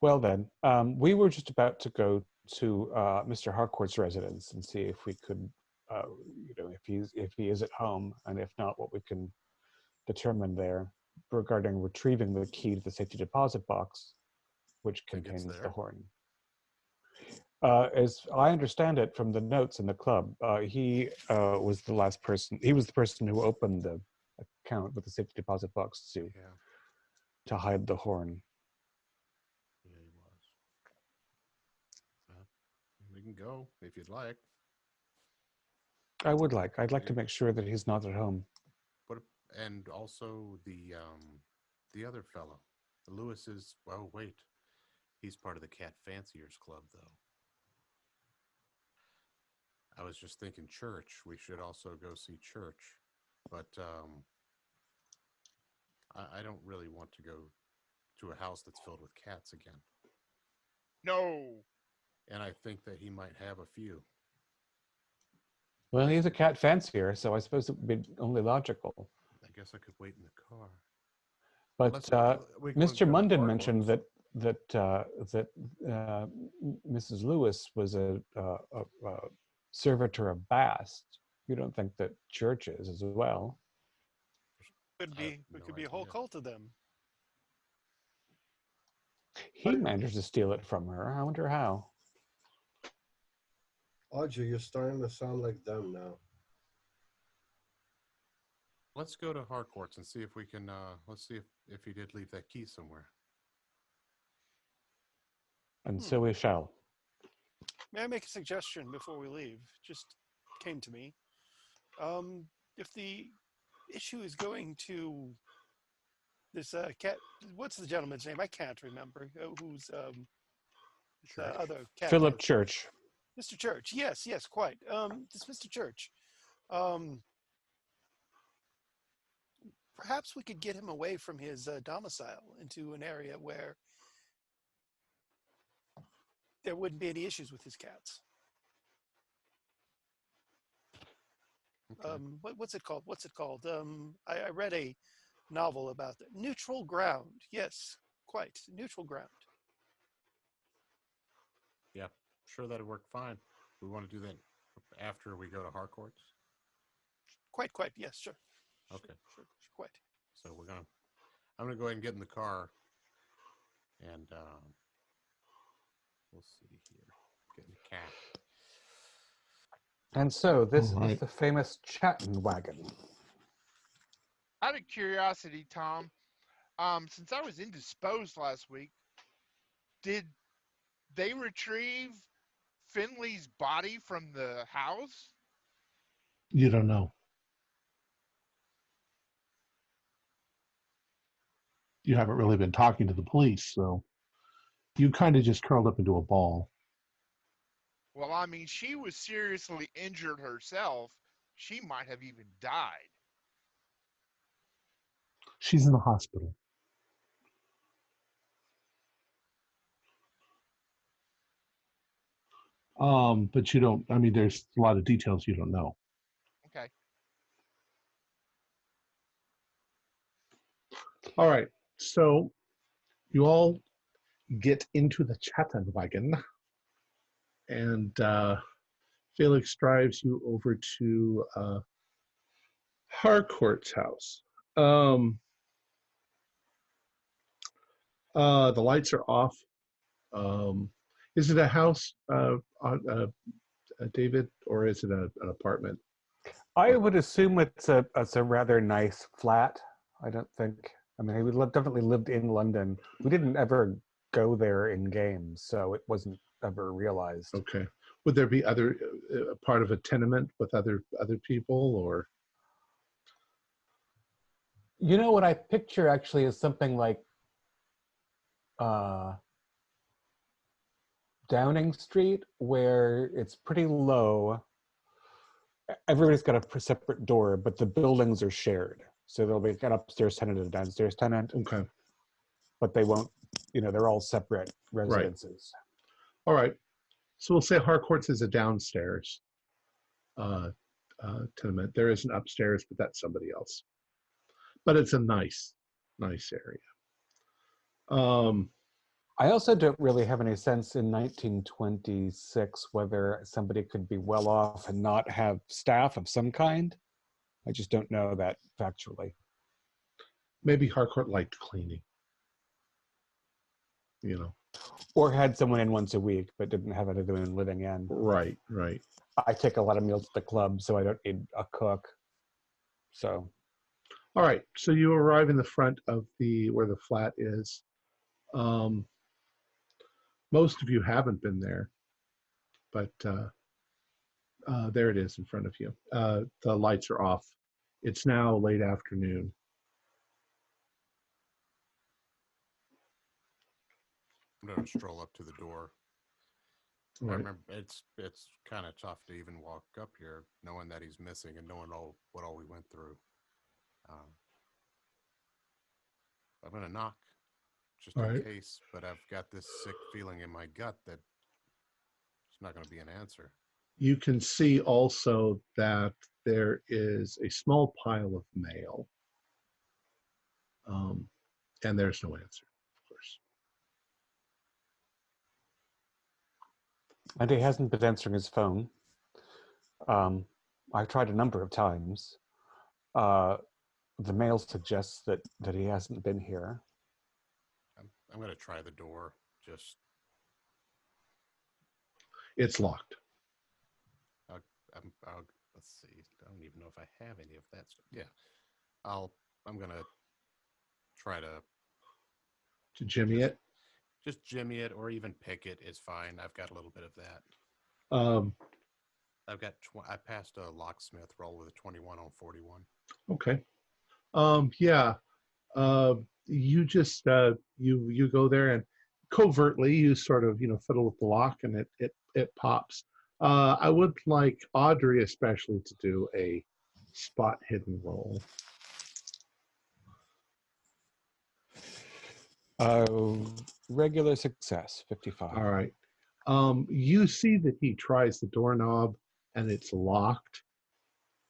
Well then, we were just about to go to Mr. Harcourt's residence and see if we could, if he is at home, and if not, what we can determine there regarding retrieving the key to the safety deposit box, which contains the horn. As I understand it from the notes in the club, he was the last person. He was the person who opened the account with the safety deposit box to hide the horn. Yeah, he was. We can go if you'd like. I'd like to make sure that he's not at home. And also the other fellow, Lewis is. Oh wait, he's part of the Cat Fanciers Club, though. I was just thinking church. We should also go see church, but I don't really want to go to a house that's filled with cats again. No. And I think that he might have a few. Well, he's a cat fancier, so I suppose it would be only logical. I guess I could wait in the car. But Mr. Munden mentioned that Mrs. Lewis was a servitor of Bast. You don't think that church is as well? Could be. It could be a whole cult of them. He managed to steal it from her. I wonder how. Audrey, you're starting to sound like them now. Let's go to Harcourt's and see if we can. Let's see if he did leave that key somewhere. And so we shall. May I make a suggestion before we leave? Just came to me. If the issue is going to this cat, what's the gentleman's name? I can't remember. Who's other cat? Philip Church. Mr. Church. Yes, quite. This Mr. Church. Perhaps we could get him away from his domicile into an area where there wouldn't be any issues with his cats. Okay. What's it called? I read a novel about that. Neutral ground. Yes, quite. Neutral ground. Yeah, sure, that'd work fine. We want to do that after we go to Harcourt's? Quite. Yes, sure. Okay. Sure, quite. So I'm gonna go ahead and get in the car, and we'll see here. Get in the cab. And so this is the famous Chatton wagon. Out of curiosity, Tom, since I was indisposed last week, did they retrieve Finley's body from the house? You don't know. You haven't really been talking to the police, so you kind of just curled up into a ball. Well, I mean, she was seriously injured herself. She might have even died. She's in the hospital. But you don't, I mean, there's a lot of details you don't know. Okay. All right. So you all get into the Chatton wagon, and Felix drives you over to Harcourt's house. Um, the lights are off. Is it a house, David, or is it an apartment? I would assume it's a rather nice flat. I don't think. I mean, we definitely lived in London. We didn't ever go there in games, so it wasn't ever realized. Okay. Would there be other part of a tenement with other people, or? You know what I picture actually is something like Downing Street, where it's pretty low. Everybody's got a separate door, but the buildings are shared. So there'll be an upstairs tenant and a downstairs tenant. Okay. But they won't, they're all separate residences. All right. So we'll say Harcourt's is a downstairs tenement. There is an upstairs, but that's somebody else. But it's a nice area. I also don't really have any sense in 1926 whether somebody could be well off and not have staff of some kind. I just don't know that factually. Maybe Harcourt liked cleaning. Or had someone in once a week, but didn't have anyone living in. Right. I take a lot of meals at the club, so I don't need a cook. So. All right. So you arrive in the front of where the flat is. Most of you haven't been there, but there it is in front of you. The lights are off. It's now late afternoon. I'm going to stroll up to the door. Right. I remember it's kind of tough to even walk up here knowing that he's missing and knowing what all we went through. I'm going to knock just in case, but I've got this sick feeling in my gut that it's not going to be an answer. You can see also that there is a small pile of mail, and there's no answer, of course. And he hasn't been answering his phone. I've tried a number of times. The mail suggests that he hasn't been here. I'm going to try the door. It's locked. Let's see. I don't even know if I have any of that stuff. Yeah. I'm going to try to jimmy it. Just jimmy it, or even pick it is fine. I've got a little bit of that. I passed a locksmith roll with a 21 on 41. Okay. Yeah. You just you go there and covertly you sort of fiddle with the lock, and it pops. I would like Audrey especially to do a spot hidden roll. Regular success, 55. All right. You see that he tries the doorknob and it's locked,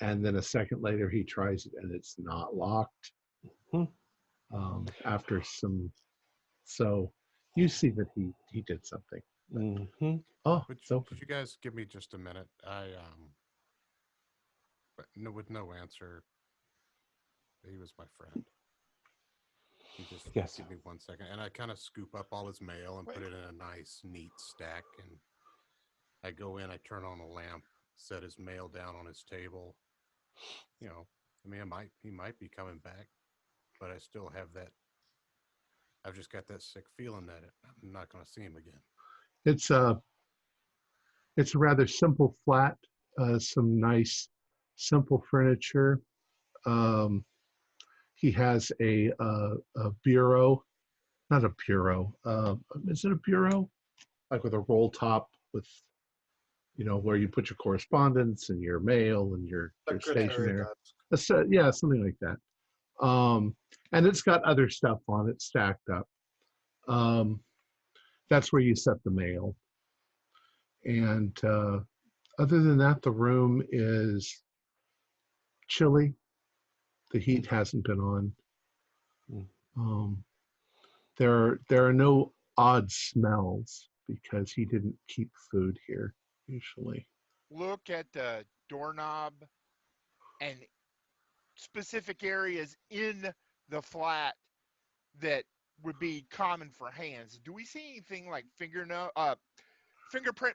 and then a second later he tries it and it's not locked. After some, so you see that he did something. Mm-hmm. Oh, Would you guys give me just a minute? With no answer. He was my friend. You just give me 1 second, and I kind of scoop up all his mail and put it in a nice, neat stack. And I go in, I turn on a lamp, set his mail down on his table. He might be coming back, but I still have that. I've just got that sick feeling that I'm not going to see him again. It's a rather simple flat, some nice, simple furniture. He has a bureau, not a bureau. Is it a bureau? Like with a roll top with, where you put your correspondence and your mail and your stationery. Yeah, something like that. And it's got other stuff on it stacked up. That's where you set the mail. And other than that, the room is chilly. The heat hasn't been on. There are no odd smells because he didn't keep food here usually. Look at the doorknob, and specific areas in the flat that would be common for hands. Do we see anything like fingerprint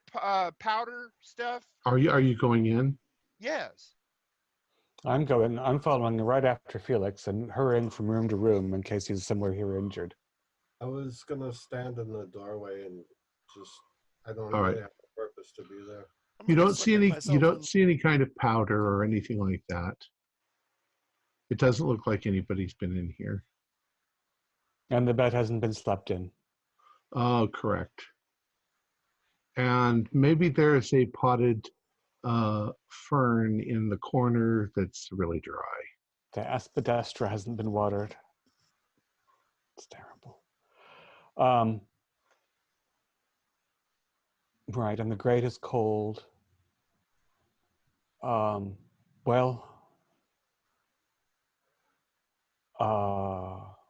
powder stuff? Are you going in? Yes. I'm following right after Felix and hurrying from room to room in case he's somewhere here injured. I was gonna stand in the doorway and just, I don't All really right. have a purpose to be there. I'm You gonna don't see separate any. You myself don't and- see any kind of powder or anything like that. It doesn't look like anybody's been in here. And the bed hasn't been slept in. Oh, correct. And maybe there's a potted fern in the corner that's really dry. The aspidistra hasn't been watered. It's terrible. Right, and the grate is cold.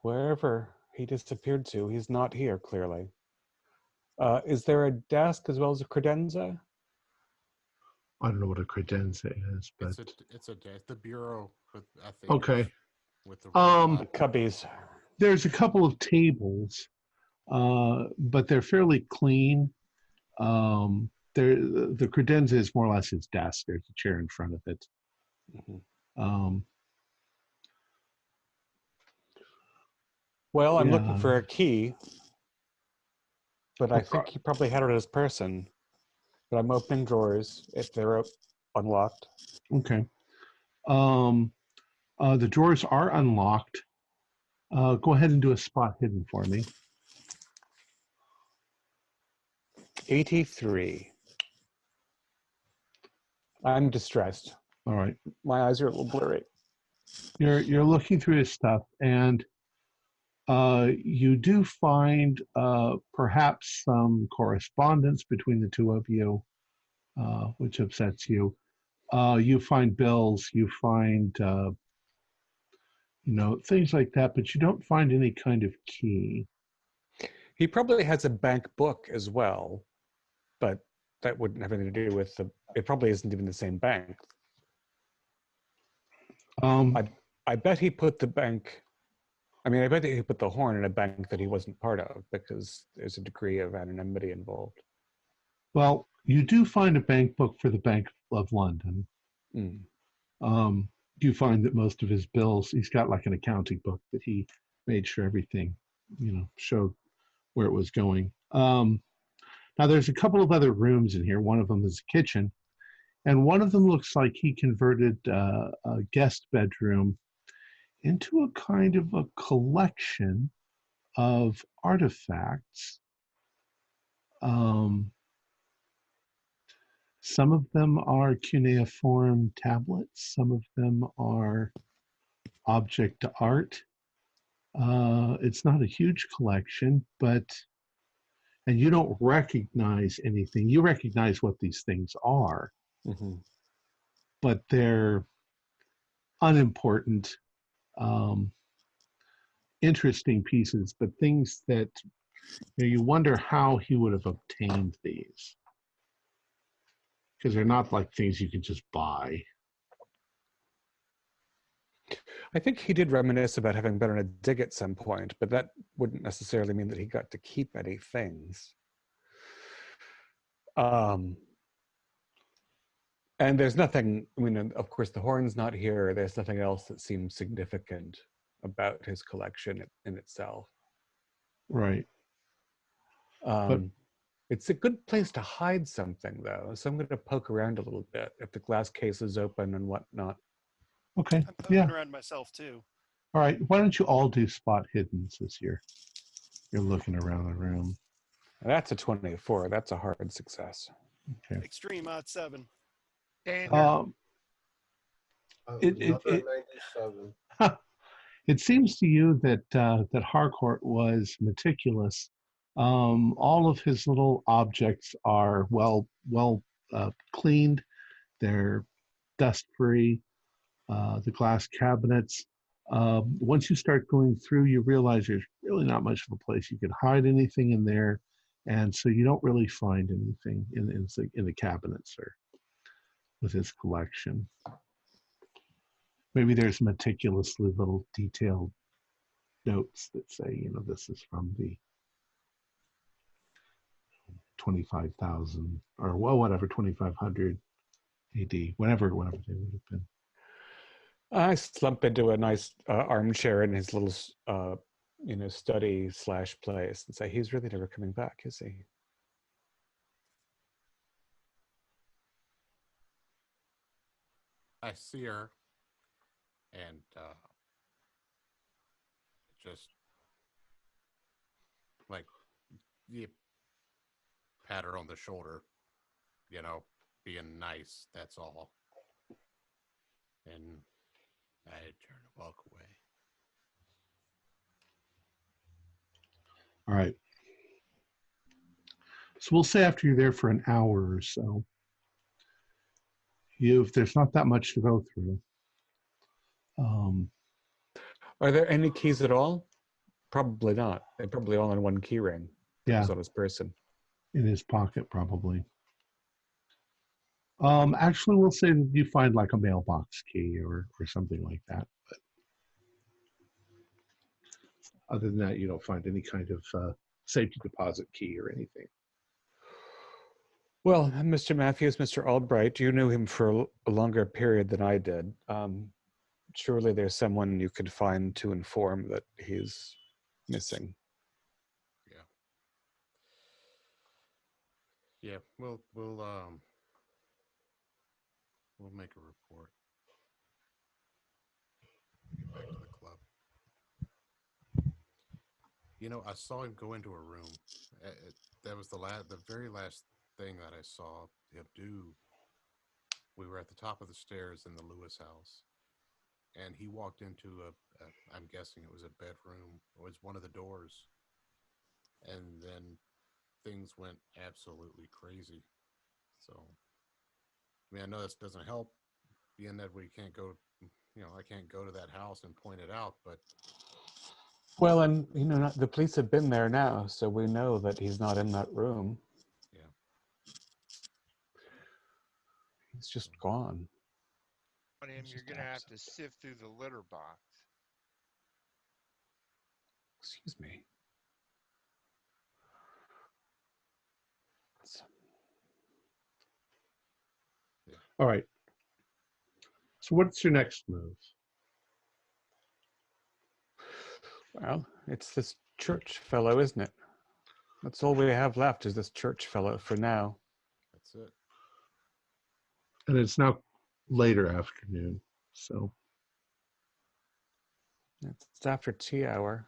Wherever he disappeared to, he's not here, clearly. Is there a desk as well as a credenza? I don't know what a credenza is, but It's a desk. The bureau with, I think. okay. With the The cubbies. There's a couple of tables, but they're fairly clean. The credenza is more or less his desk. There's a chair in front of it. Mm-hmm. Well, I'm looking for a key, but I think he probably had it as person. But I'm opening drawers if they're unlocked. Okay. The drawers are unlocked. Go ahead and do a spot hidden for me. 83. I'm distressed. All right. My eyes are a little blurry. You're looking through his stuff, and you do find perhaps some correspondence between the two of you, which upsets you. You find bills, you find things like that, but you don't find any kind of key. He probably has a bank book as well, but that wouldn't have anything to do with it probably isn't even the same bank. I bet he put the bank, I bet he put the horn in a bank that he wasn't part of because there's a degree of anonymity involved. Well, you do find a bank book for the Bank of London. Mm. You find that most of his bills, he's got like an accounting book that he made sure everything, showed where it was going. Now there's a couple of other rooms in here. One of them is a kitchen, and one of them looks like he converted a guest bedroom into a kind of a collection of artifacts. Some of them are cuneiform tablets. Some of them are object art. It's not a huge collection, and you don't recognize anything. You recognize what these things are, Mm-hmm. but they're unimportant, interesting pieces, but things that you wonder how he would have obtained these. Because they're not like things you can just buy. I think he did reminisce about having been on a dig at some point, but that wouldn't necessarily mean that he got to keep any things. And there's nothing, of course, the horn's not here. There's nothing else that seems significant about his collection in itself. Right. But it's a good place to hide something, though. So I'm going to poke around a little bit if the glass case is open and whatnot. Okay. I'm poking around myself too. All right. Why don't you all do spot hiddens this year? You're looking around the room. That's a 24. That's a hard success. Okay. Extreme odd 7. It Another 97. it seems to you that Harcourt was meticulous. All of his little objects are well cleaned. They're dust free. The glass cabinets. Once you start going through, you realize there's really not much of a place you can hide anything in there, and so you don't really find anything in the cabinets or with his collection. Maybe there's meticulously little detailed notes that say, this is from the 25,000 or whatever, 2500 AD, whenever they would have been. I slump into a nice armchair in his little, study / place and say, he's really never coming back, is he? I see her, and just like you pat her on the shoulder, being nice. That's all. And I turn to walk away. All right. So we'll say after you're there for an hour or so, there's not that much to go through. Are there any keys at all? Probably not. They're probably all in one key ring. Yeah. Was on his person. In his pocket, probably. Actually, we'll say that you find like a mailbox key or something like that. But other than that, you don't find any kind of safety deposit key or anything. Well, Mr. Matthews, Mr. Albright, you knew him for a longer period than I did. Surely there's someone you could find to inform that he's missing. Yeah, we'll make a report. Get back to the club. I saw him go into a room. That was the very last thing that I saw him do. We were at the top of the stairs in the Lewis house, and he walked into I'm guessing it was a bedroom. It was one of the doors, and then things went absolutely crazy. So, I know this doesn't help, being that we can't go, I can't go to that house and point it out, but. Well, and, the police have been there now, so we know that he's not in that room. Yeah. He's just gone. You're going to have to sift through the litter box. Excuse me. Yeah. All right. So what's your next move? Well, it's this church fellow, isn't it? That's all we have left is this church fellow for now. That's it. And it's now later afternoon, so. It's after tea hour.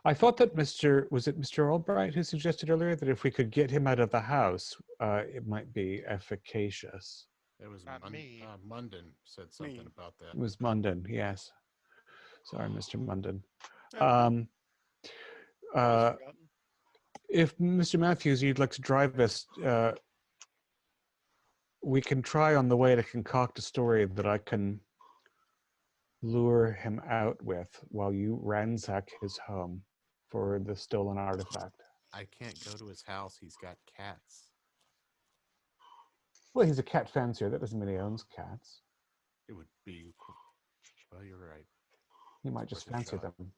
I thought that was it Mr. Albright who suggested earlier that if we could get him out of the house, it might be efficacious. It was me. Munden said something about that. It was Munden, yes. Sorry, Mr. Munden. If Mr. Matthews, you'd like to drive us, we can try on the way to concoct a story that I can lure him out with while you ransack his home for the stolen artifact. I can't go to his house. He's got cats. Well, he's a cat fancier. That doesn't mean he owns cats. It would be. Well, you're right. He might just fancy them.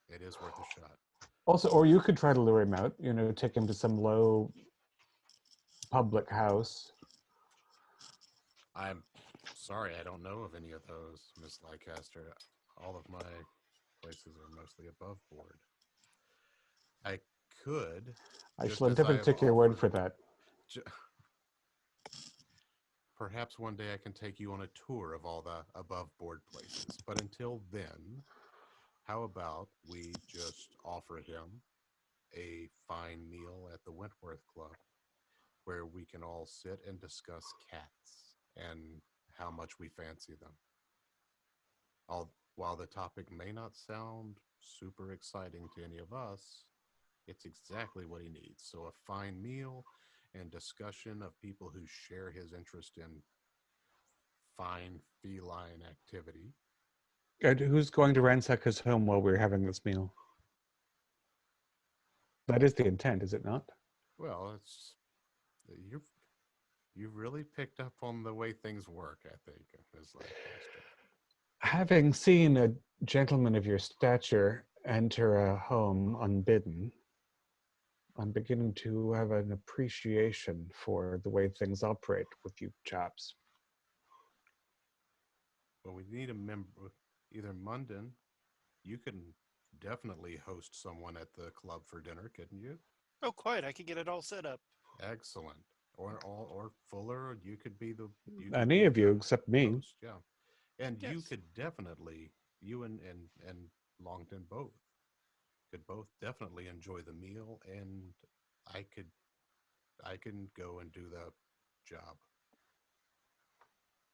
It is worth a shot. Also, or you could try to lure him out, take him to some low public house. I'm sorry, I don't know of any of those, Miss Leicester. All of my places are mostly above board. I could. I shall endeavor to take your word for that. Perhaps one day I can take you on a tour of all the above board places. But until then, how about we just offer him a fine meal at the Wentworth Club where we can all sit and discuss cats and how much we fancy them. While the topic may not sound super exciting to any of us, it's exactly what he needs. So a fine meal and discussion of people who share his interest in fine feline activity. And who's going to ransack his home while we're having this meal? That is the intent, is it not? Well, You've really picked up on the way things work, I think, Ms. Lancaster. Having seen a gentleman of your stature enter a home unbidden, I'm beginning to have an appreciation for the way things operate with you chaps. Well, we need a member, either Munden. You can definitely host someone at the club for dinner, couldn't you? Oh, quite. I could get it all set up. Excellent. Or Fuller, you could be the Any of you except me. host, yeah. And you Yes. could definitely, you and Longton both could both definitely enjoy the meal, and I can go and do the job.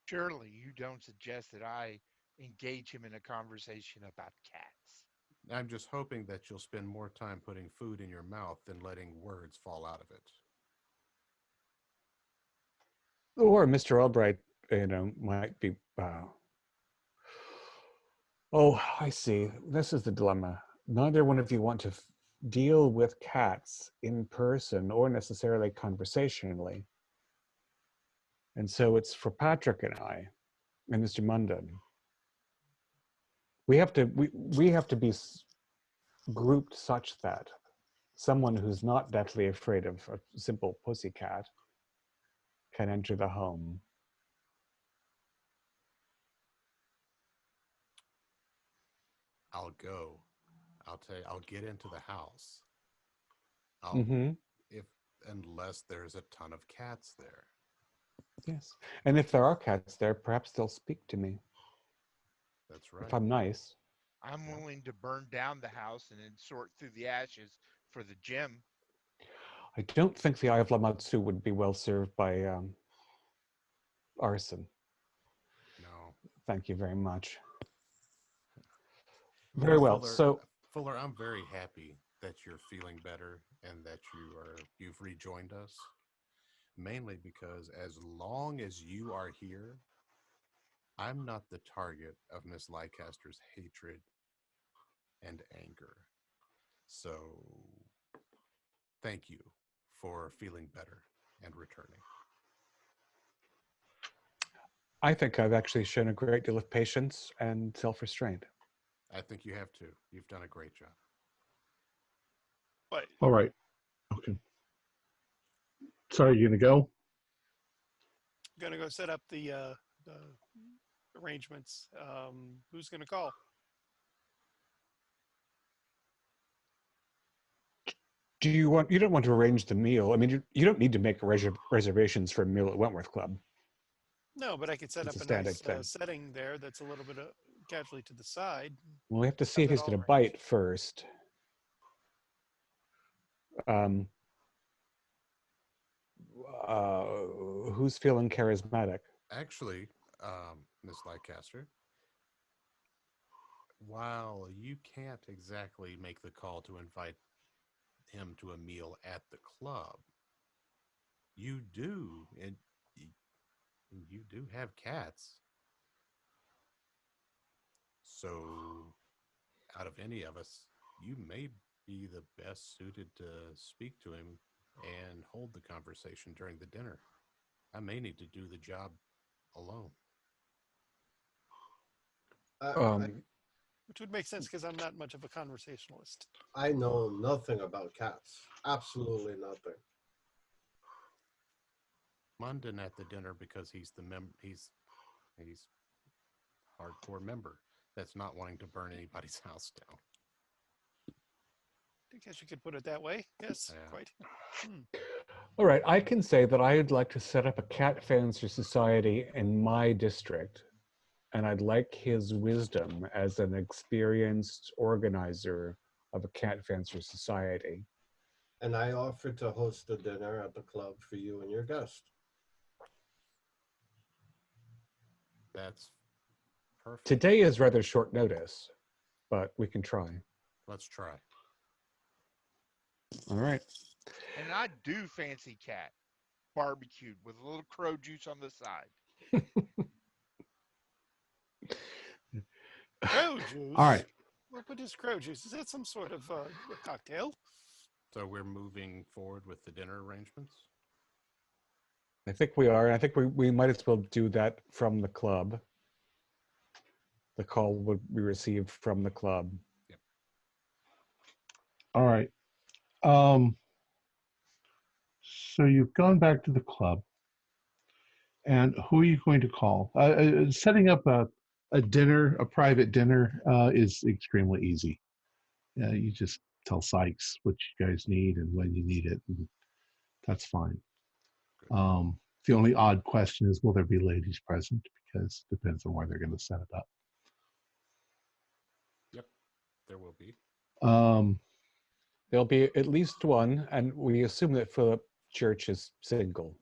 Surely you don't suggest that I engage him in a conversation about cats. I'm just hoping that you'll spend more time putting food in your mouth than letting words fall out of it. Or Mr. Albright, might be. Oh, I see. This is the dilemma. Neither one of you want to deal with cats in person or necessarily conversationally. And so it's for Patrick and I and Mr. Munden. We have to be grouped such that someone who's not deathly afraid of a simple pussycat can enter the home. I'll go. I'll tell you, I'll get into the house. Mm-hmm. Unless there's a ton of cats there. Yes. And if there are cats there, perhaps they'll speak to me. That's right. If I'm nice. I'm willing to burn down the house and then sort through the ashes for the gem. I don't think the Eye of Lamatsu would be well served by arson. No. Thank you very much. Very well. Fuller, I'm very happy that you're feeling better and that you've rejoined us. Mainly because as long as you are here, I'm not the target of Miss Leicester's hatred and anger. So thank you for feeling better and returning. I think I've actually shown a great deal of patience and self-restraint. I think you have too. You've done a great job. What? All right. Okay. Sorry, you gonna go? Gonna go set up the arrangements. Who's gonna call? You don't want to arrange the meal. I mean, you don't need to make reservations for a meal at Wentworth Club. No, but I could set It's up a a standard nice thing. setting there that's a little bit casually to the side. Well, we have to see if Have he's it going all to bite first. Who's feeling charismatic? Actually, Miss Leicester, while you can't exactly make the call to invite him to a meal at the club, you do, and you do have cats. So, out of any of us, you may be the best suited to speak to him and hold the conversation during the dinner. I may need to do the job alone. Which would make sense because I'm not much of a conversationalist. I know nothing about cats. Absolutely nothing. Munden at the dinner because he's he's hardcore member that's not wanting to burn anybody's house down. I guess you could put it that way. Yes, Yeah. quite. All right, I can say that I'd like to set up a cat fancier society in my district, and I'd like his wisdom as an experienced organizer of a cat fancier society. And I offered to host a dinner at the club for you and your guest. That's perfect. Today is rather short notice, but we can try. Let's try. All right. And I do fancy cat barbecued with a little crow juice on the side. Crow juice. All right. What is crow juice? Is that some sort of cocktail? So we're moving forward with the dinner arrangements? I think we are. I think we might as well do that from the club. The call would be received from the club. All right. So you've gone back to the club, and who are you going to call? Setting up a dinner, a private dinner, is extremely easy. You just tell Sykes what you guys need and when you need it, and that's fine. The only odd question is, will there be ladies present? Because it depends on where they're going to set it up. Yep, there will be. There'll be at least one, and we assume that Philip Church is single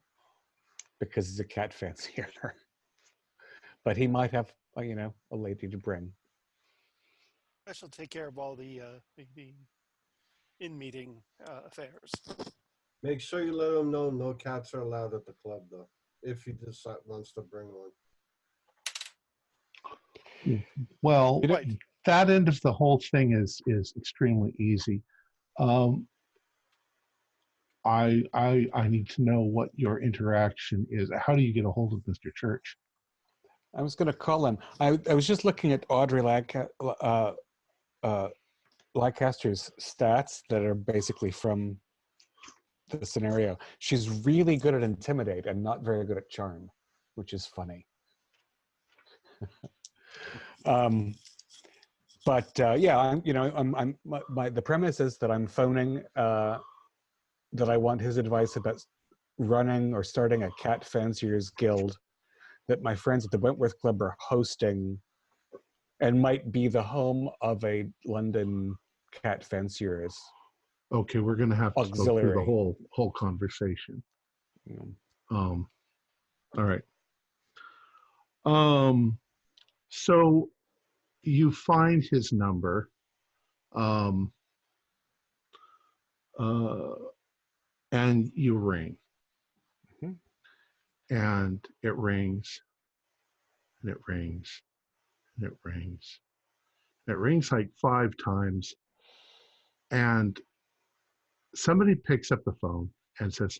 because he's a cat fancier. But he might have, a lady to bring. I shall take care of all the in-meeting affairs. Make sure you let them know no cats are allowed at the club, though, if he wants to bring one. Well, Right. that end of the whole thing is extremely easy. I need to know what your interaction is. How do you get a hold of Mr. Church? I was going to call him. I was just looking at Audrey Lancaster's stats that are basically from the scenario. She's really good at intimidate and not very good at charm, which is funny. Yeah, the premise is that I'm phoning that I want his advice about running or starting a cat fanciers guild that my friends at the Wentworth Club are hosting and might be the home of a London cat fanciers. Okay, we're going to have to go through the Auxiliary. whole conversation. Yeah. All right. So you find his number, and you ring, and it rings, and it rings, and it rings. It rings like 5 times, and somebody picks up the phone and says,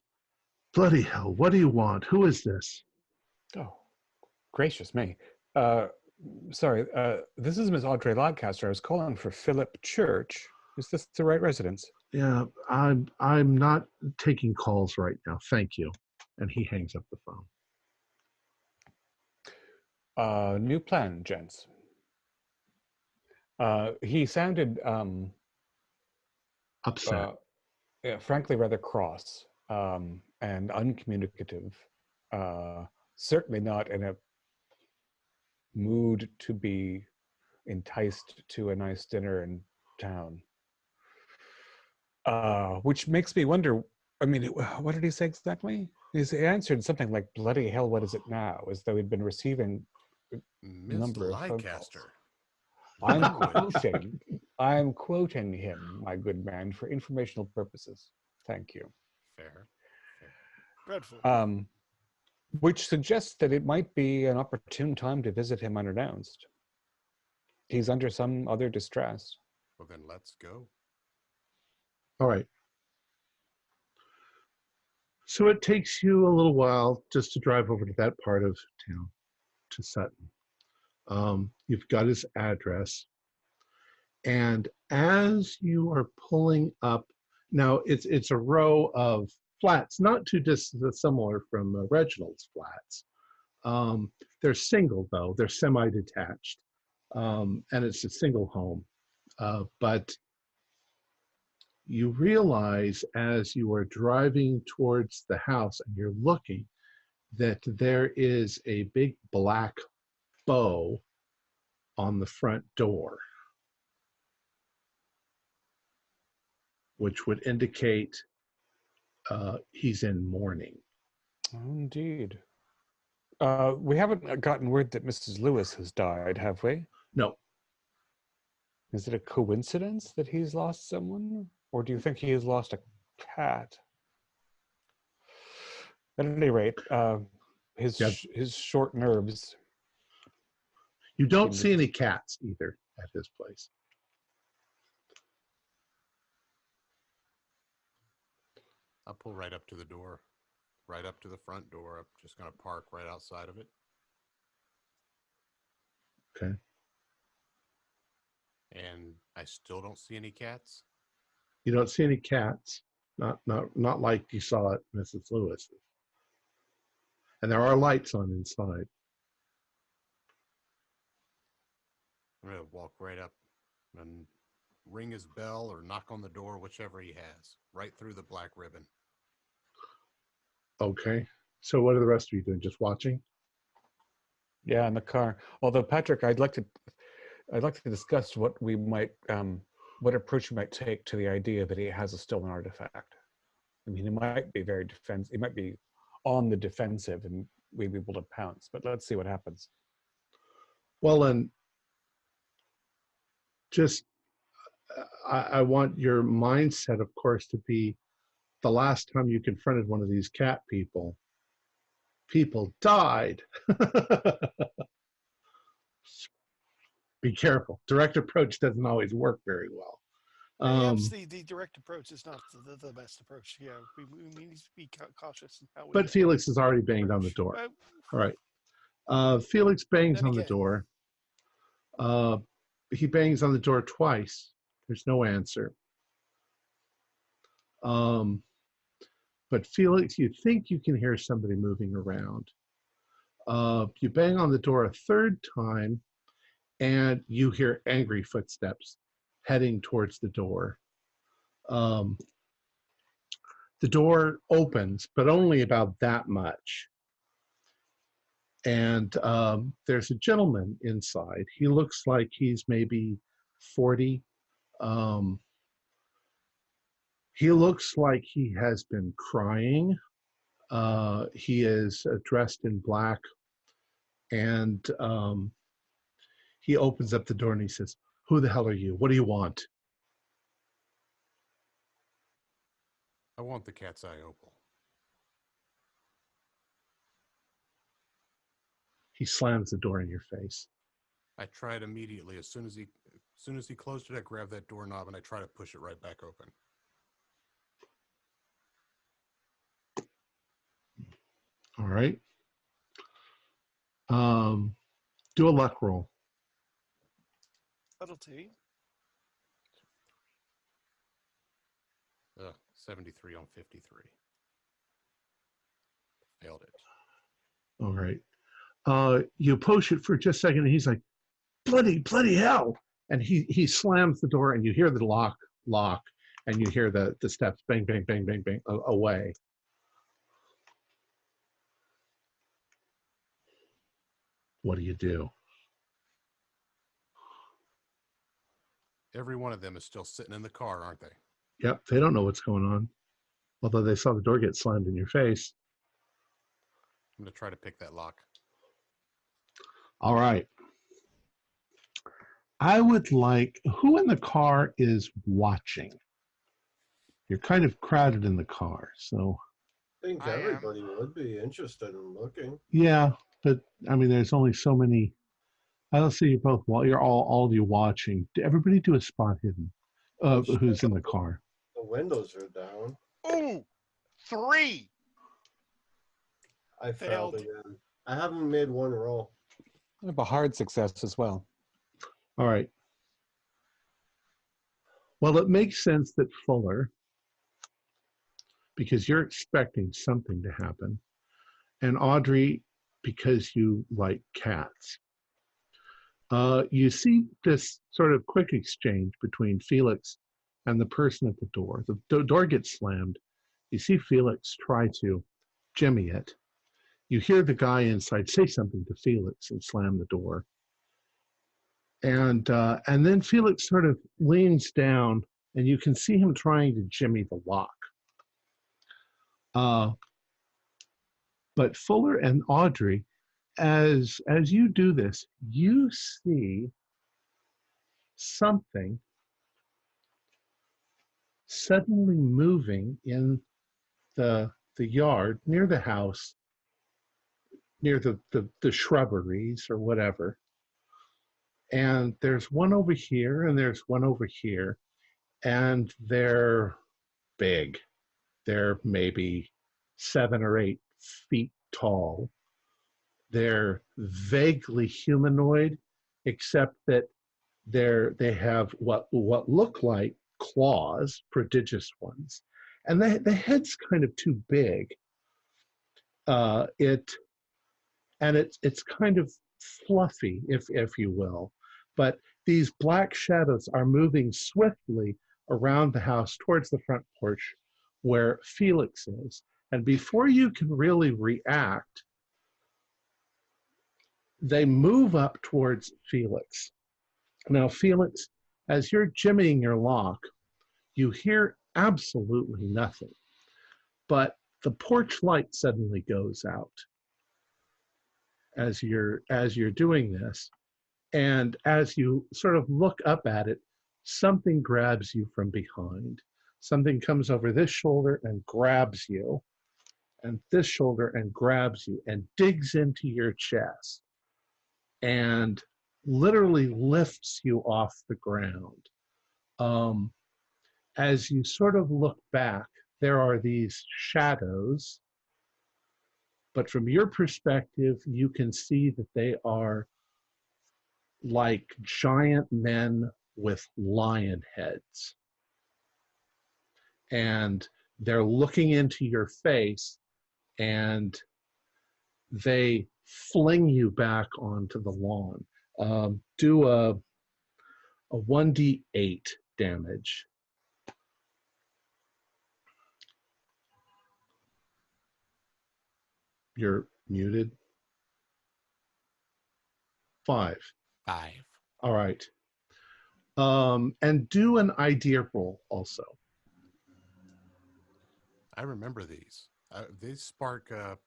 "Bloody hell, what do you want? Who is this?" Oh, gracious me. Sorry, this is Miss Audrey Lancaster. I was calling for Philip Church. Is this the right residence? Yeah, I'm not taking calls right now. Thank you. And he hangs up the phone. New plan, gents. He sounded Upset. frankly rather cross and uncommunicative. Certainly not in a mood to be enticed to a nice dinner in town. Which makes me wonder, what did he say exactly? He answered something like, "Bloody hell, what is it now?" As though he'd been receiving a number of phone calls. I'm quoting him, my good man, for informational purposes. Thank you. Fair. Dreadful. Which suggests that it might be an opportune time to visit him unannounced. He's under some other distress. Well, then let's go. All right. So it takes you a little while just to drive over to that part of town, to Sutton. You've got his address. And as you are pulling up, now it's a row of flats, not too dissimilar from Reginald's flats. They're single, though. They're semi-detached. And it's a single home. But you realize as you are driving towards the house and you're looking that there is a big black bow on the front door, which would indicate he's in mourning. Indeed. We haven't gotten word that Mrs. Lewis has died, have we? No. Is it a coincidence that he's lost someone? Or do you think he has lost a cat? At any rate, his short nerves. You don't see any cats either at his place. I'll pull right up to the door. right up to the front door. I'm just going to park right outside of it. Okay. And I still don't see any cats. You don't see any cats. Not like you saw at Mrs. Lewis's. And there are lights on inside. I'm going to walk right up and ring his bell or knock on the door, whichever he has, right through the black ribbon. Okay. So what are the rest of you doing? Just watching? Yeah, in the car. Although Patrick, I'd like to discuss what we might, what approach we might take to the idea that he has a stolen artifact. I mean, he might be he might be on the defensive, and we'd be able to pounce. But let's see what happens. Well, and just I want your mindset, of course, to be the last time you confronted one of these cat people, people died. Be careful. Direct approach doesn't always work very well. Perhaps the direct approach is not the best approach. Yeah, we need to be cautious in how we. But Felix has already banged on the door. All right. Felix bangs on the door. He bangs on the door twice. There's no answer. But Felix, you think you can hear somebody moving around. You bang on the door a third time, and you hear angry footsteps heading towards the door. The door opens, but only about that much. And there's a gentleman inside. He looks like he's maybe 40. He looks like he has been crying. He is dressed in black. And he opens up the door and he says, "Who the hell are you? What do you want?" I want the cat's eye opal. He slams the door in your face. I tried immediately. As soon as he closed it, I grabbed that doorknob and I try to push it right back open. All right. Do a luck roll. Subtlety. 73 on 53. Failed it. All right. You push it for just a second, and he's like, bloody hell. And he slams the door, and you hear the lock, and you hear the steps bang, bang, bang, bang, bang away. What do you do? Every one of them is still sitting in the car, aren't they? Yep, they don't know what's going on. Although they saw the door get slammed in your face. I'm going to try to pick that lock. All right. I would like, who in the car is watching? You're kind of crowded in the car, so. I think everybody would be interested in looking. Yeah, but I mean, there's only so many. I don't see you both. Well, you're all of you watching. Everybody do a spot hidden. Who's in the car? The windows are down. Ooh, 3. I failed again. I haven't made one roll. I have a hard success as well. All right. Well, it makes sense that Fuller, because you're expecting something to happen, and Audrey, because you like cats. You see this sort of quick exchange between Felix and the person at the door. The door gets slammed. You see Felix try to jimmy it. You hear the guy inside say something to Felix and slam the door. And then Felix sort of leans down, and you can see him trying to jimmy the lock. But Fuller and Audrey, as you do this, you see something suddenly moving in the yard near the house, near the shrubberies or whatever. And there's one over here and there's one over here, and they're big. They're maybe 7 or 8 feet tall. They're vaguely humanoid, except that they have what look like claws, prodigious ones, and the head's kind of too big. It's kind of fluffy, if you will, but these black shadows are moving swiftly around the house towards the front porch where Felix is. And before you can really react, they move up towards Felix. Now, Felix, as you're jimmying your lock, you hear absolutely nothing, but the porch light suddenly goes out as you're doing this. And as you sort of look up at it, something grabs you from behind. Something comes over this shoulder and grabs you, and this shoulder and grabs you, and digs into your chest, and literally lifts you off the ground. As you sort of look back, there are these shadows, but from your perspective, you can see that they are like giant men with lion heads. And they're looking into your face, and they fling you back onto the lawn. Do a 1d8 damage. You're muted. 5. 5. All right. And do an idea roll also. I remember these. These spark a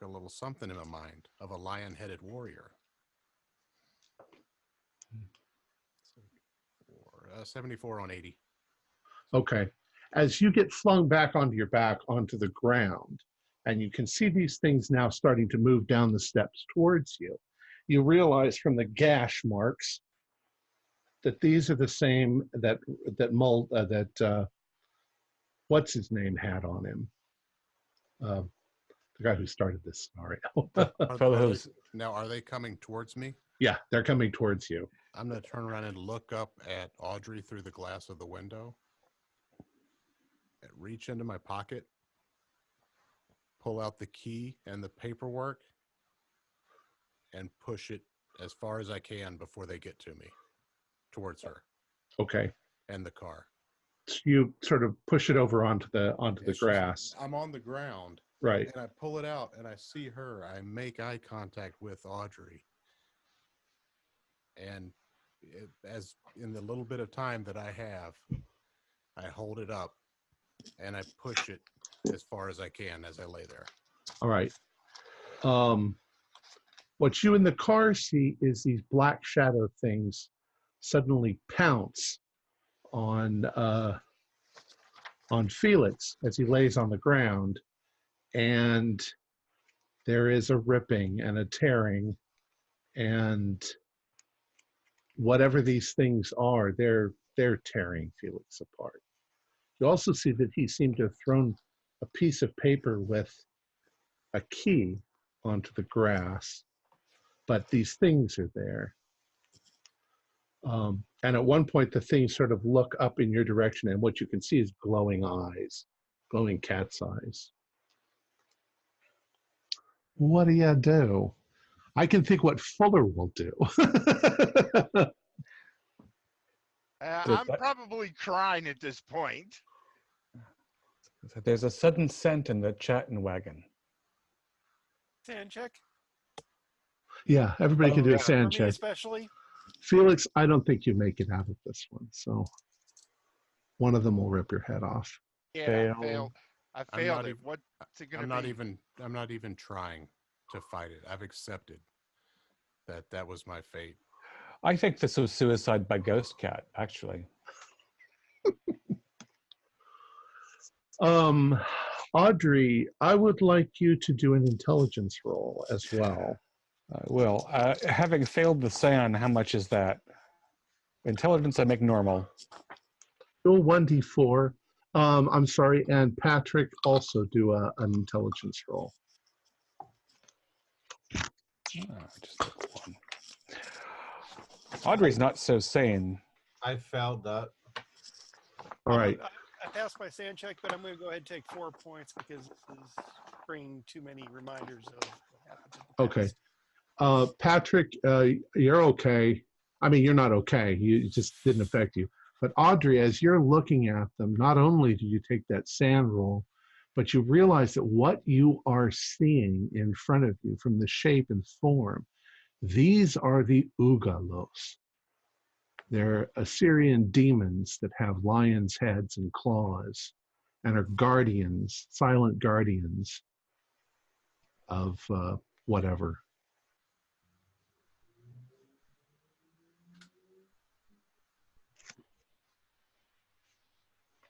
little something in my mind of a lion-headed warrior. 74 on 80. Okay. As you get flung back onto your back onto the ground, and you can see these things now starting to move down the steps towards you, you realize from the gash marks that these are the same that what's his name had on him. The guy who started this scenario. Now, are they coming towards me? Yeah, they're coming towards you. I'm going to turn around and look up at Audrey through the glass of the window. And reach into my pocket. Pull out the key and the paperwork. And push it as far as I can before they get to me. Towards her. Okay. And the car. So you sort of push it over onto the grass. I'm on the ground. Right. And I pull it out and I see her. I make eye contact with Audrey. And as in the little bit of time that I have, I hold it up and I push it as far as I can as I lay there. All right. What you in the car see is these black shadow things suddenly pounce on Felix as he lays on the ground, and there is a ripping and a tearing, and whatever these things are, they're tearing Felix apart. You also see that he seemed to have thrown a piece of paper with a key onto the grass, but these things are there. And at one point, the things sort of look up in your direction, and what you can see is glowing eyes, glowing cat's eyes. What do you do? I can think what Fuller will do. I'm probably crying at this point. There's a sudden scent in the chatting wagon. Sand check. Yeah, everybody can do a sand For me check. especially. Felix, I don't think you make it out of this one, so one of them will rip your head off. Yeah, Fail. I failed. I failed it. What's it going to be? I'm not even trying to fight it. I've accepted that was my fate. I think this was suicide by ghost cat, actually. Audrey, I would like you to do an intelligence roll as well. Well, having failed the sand, how much is that? Intelligence, I make normal. Roll 1d4. I'm sorry, and Patrick, also do an intelligence roll. Just take one. Audrey's not so sane. I failed that. All right. I passed my sand check, but I'm going to go ahead and take 4 points because this is bringing too many reminders of what happened. In the past. Patrick, you're okay. I mean, you're not okay. It just didn't affect you. But Audrey, as you're looking at them, not only do you take that sand roll, but you realize that what you are seeing in front of you from the shape and form, these are the Ugalos. They're Assyrian demons that have lions' heads and claws and are guardians, silent guardians of whatever.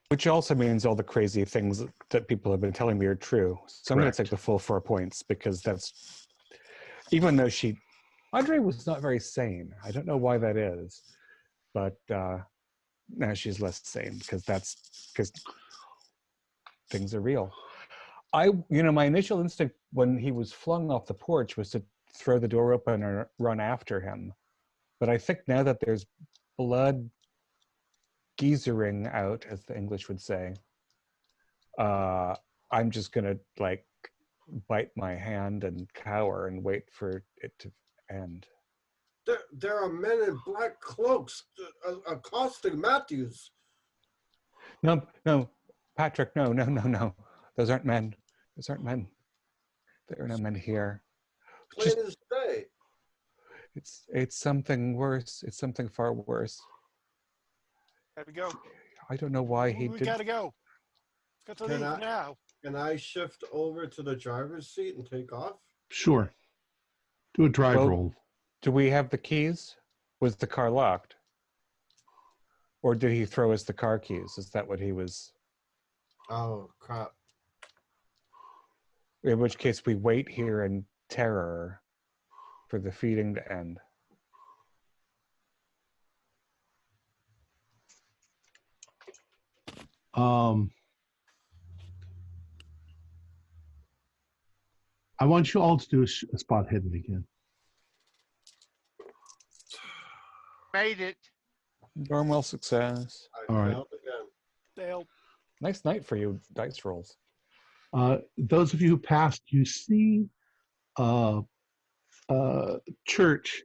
Which also means all the crazy things that people have been telling me are true. So I'm going to take the full 4 points because that's, even though Audrey was not very sane. I don't know why that is, but now she's less sane because things are real. My initial instinct when he was flung off the porch was to throw the door open or run after him. But I think now that there's blood geezering out, as the English would say, I'm just gonna bite my hand and cower and wait for it to end. There are men in black cloaks accosting Matthews. No, Patrick, no. Those aren't men. There are no men here. Plain as day. It's something worse. It's something far worse. Gotta go. I don't know why he We did. gotta go. Got to leave now. Can I shift over to the driver's seat and take off? Sure. Do a drive roll. Do we have the keys? Was the car locked? Or did he throw us the car keys? Is that what he was? Oh, crap. In which case we wait here in terror for the feeding to end. I want you all to do a spot hidden again. Made it. Normal success. All right. Again. Dale. Nice night for you, dice rolls. Those of you who passed, you see Church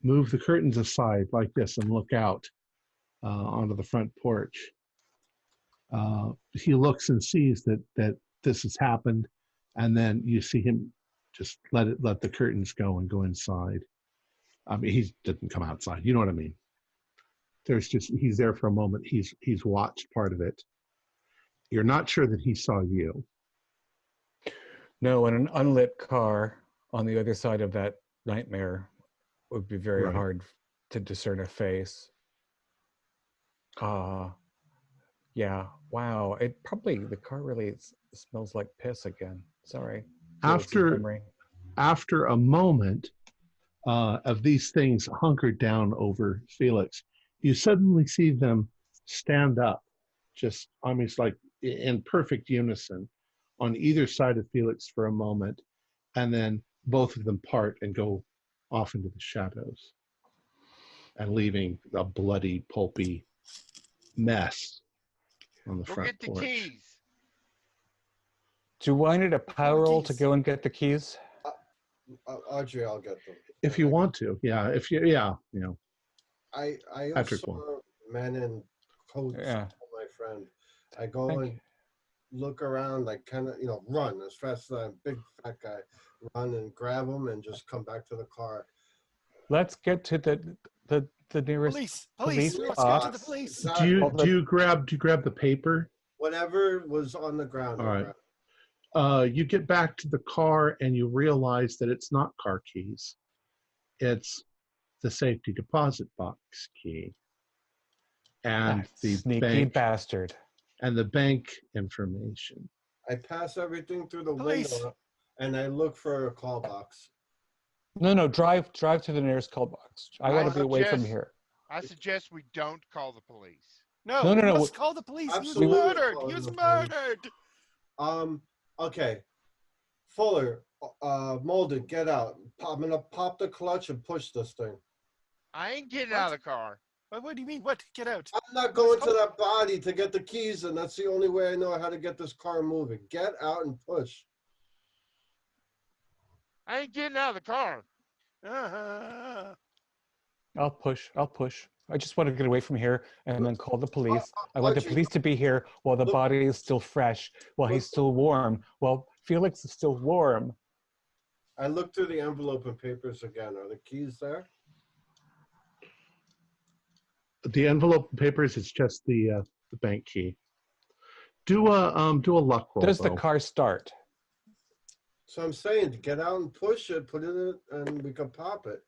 move the curtains aside like this and look out onto the front porch. He looks and sees that this has happened, and then you see him just let the curtains go and go inside. I mean, he didn't come outside. You know what I mean? He's there for a moment. He's watched part of it. You're not sure that he saw you. No, in an unlit car on the other side of that nightmare would be very hard to discern a face. Yeah, wow. The car really smells like piss again. Sorry. After a moment of these things hunkered down over Felix, you suddenly see them stand up, just almost like in perfect unison on either side of Felix for a moment, and then both of them part and go off into the shadows, and leaving a bloody, pulpy mess on the front porch. Go get the keys. Do I need a power roll to go and get the keys? Audrey, I'll get them. If you want to, yeah. I Patrick also men in coats. Yeah. My friend, I go and look around, like kind of run as fast as I'm big fat guy, run and grab them and just come back to the car. Let's get to the nearest police Let's box. get to the police. Do you grab the paper? Whatever was on the ground. All right. You get back to the car and you realize that it's not car keys. It's the safety deposit box key. And the sneaky bank bastard. And the bank information. I pass everything through the window and I look for a call box. No, drive to the nearest call box. I want to be away from here. I suggest we don't call the police. No, No, no, we no. must call the police. Absolutely He was murdered. calling He was the police. murdered. Okay. Fuller, Molded, get out. I'm gonna pop the clutch and push this thing. I ain't getting What? out of the car. What do you mean? What? Get out. I'm not going to that body to get the keys, and that's the only way I know how to get this car moving. Get out and push. I ain't getting out of the car. Uh-huh. I'll push. I just want to get away from here and then call the police. I want the police to be here while the body is still fresh, while he's still warm, while Felix is still warm. I looked through the envelope and papers again. Are the keys there? The envelope and papers, it's just the bank key. Do a luck roll. Does the though. car start? So I'm saying to get out and push it, put it in, and we can pop it.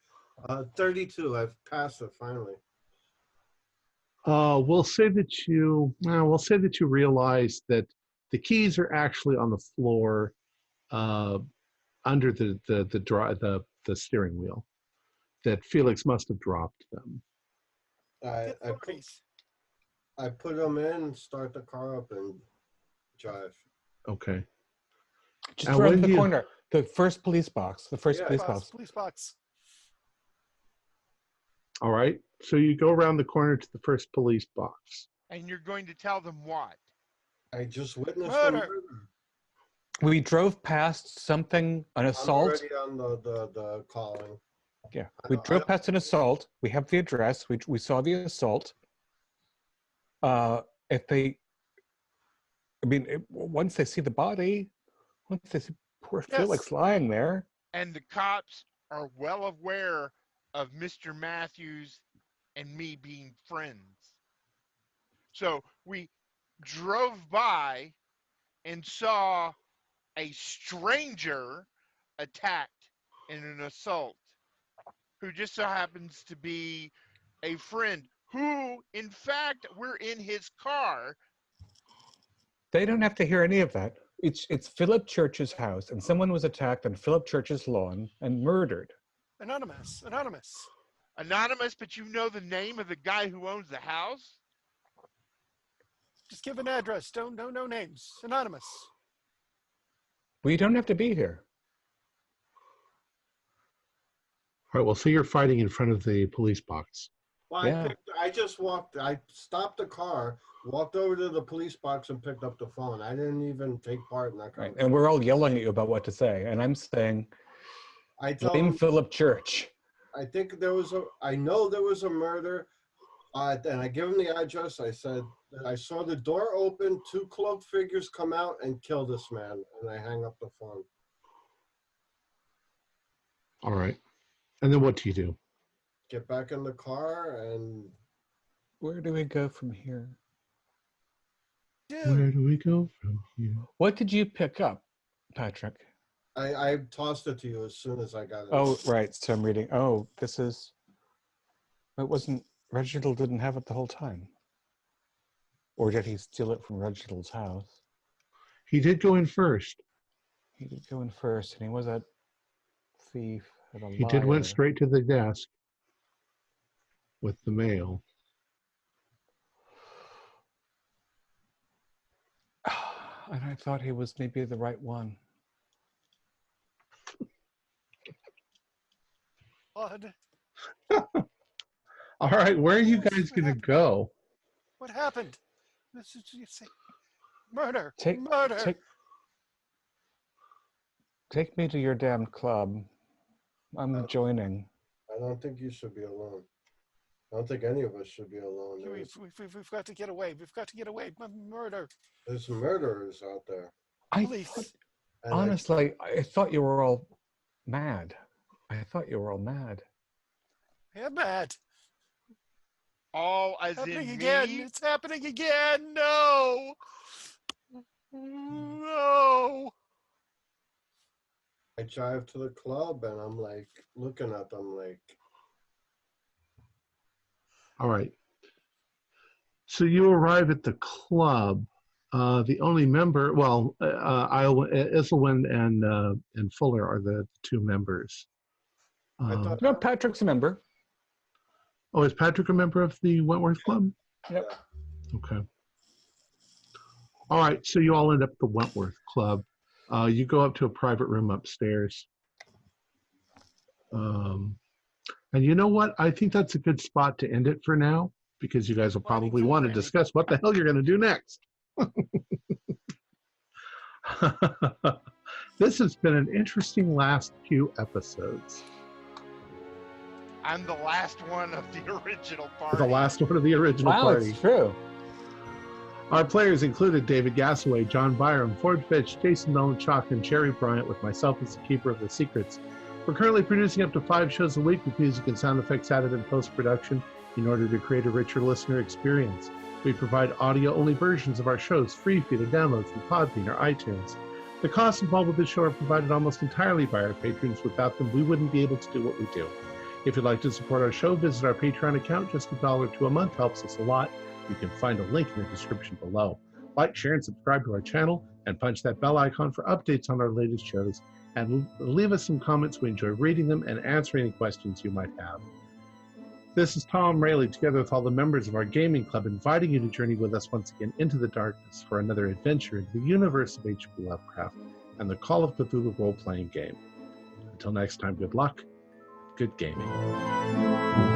32. I've passed it finally. We'll say that you realize that the keys are actually on the floor, under the steering wheel. That Felix must have dropped them. I put them in, start the car up, and drive. Okay. Just And around when the you- corner. The first police box. The first Yeah. police box. Police box. All right. So you go around the corner to the first police box. And you're going to tell them what? I just witnessed Murder. a murder. We drove past something, an I'm assault. already on the calling. Yeah, we drove past an assault. We have the address. We saw the assault. If they, I mean, once they see the body, once they see poor Yes. Felix lying there, And the cops are well aware of Mr. Matthews and me being friends. So we drove by and saw a stranger attacked in an assault who just so happens to be a friend who, in fact, we're in his car. they don't have to hear any of that. It's Philip Church's house, and someone was attacked on Philip Church's lawn and murdered. Anonymous. Anonymous, but you know the name of the guy who owns the house? Just give an address. Don't no names. Anonymous. We don't have to be here. All right. Well, so you're fighting in front of the police box. Well, Yeah. I just walked. I stopped the car, walked over to the police box, and picked up the phone. I didn't even take part in that Right. conversation. And we're all yelling at you about what to say. And I'm saying, I told blame him, Philip Church. I think there was I know there was a murder. And I give him the address. I said, I saw the door open, 2 cloaked figures come out and kill this man. And I hang up the phone. All right. And then what do you do? Get back in the car and Where do we go from here? Where do we go from here? What did you pick up, Patrick? I tossed it to you as soon as I got it. Oh, right. So I'm reading. Oh, this is. It wasn't. Reginald didn't have it the whole time. Or did he steal it from Reginald's house? He did go in first. He did go in first, and he was a thief and a He did liar. went straight to the desk with the mail. And I thought he was maybe the right one. Blood. All right, where are you guys going to go? What happened? This is murder. Take me to your damn club. I'm joining. I don't think you should be alone. I don't think any of us should be alone. We've got to get away. We've got to get away. Murder. There's murderers out there. Police. And Honestly, I thought you were all mad. I thought you were all mad. Yeah, mad. All as Happening in again. me? It's happening again. No. No. I drive to the club and I'm like looking at them like, All right. So you arrive at the club. The only member, well, Iselwyn and Fuller are the 2 members. thought- No, Patrick's a member. Oh, is Patrick a member of the Wentworth Club? Yep. Okay. All right, so you all end up at the Wentworth Club. You go up to a private room upstairs. And you know what? I think that's a good spot to end it for now, because you guys will probably want to discuss what the hell you're going to do next. This has been an interesting last few episodes. I'm the last one of the original party. The last one of the original party. It's true. Our players included David Gassaway, John Byram, Ford Fitch, Jason Nolanchuk, and Jerry Bryant, with myself as the keeper of the secrets. We're currently producing up to 5 shows a week with music and sound effects added in post-production in order to create a richer listener experience. We provide audio-only versions of our shows, free for you to download from Podbean or iTunes. The costs involved with this show are provided almost entirely by our patrons. Without them, we wouldn't be able to do what we do. If you'd like to support our show, visit our Patreon account. Just $1 or $2 a month helps us a lot. You can find a link in the description below. Like, share, and subscribe to our channel, and punch that bell icon for updates on our latest shows. And leave us some comments. We enjoy reading them and answering any questions you might have. This is Tom Rayleigh, together with all the members of our gaming club, inviting you to journey with us once again into the darkness for another adventure into the universe of H.P. Lovecraft and the Call of Cthulhu role-playing game. Until next time, good luck, good gaming.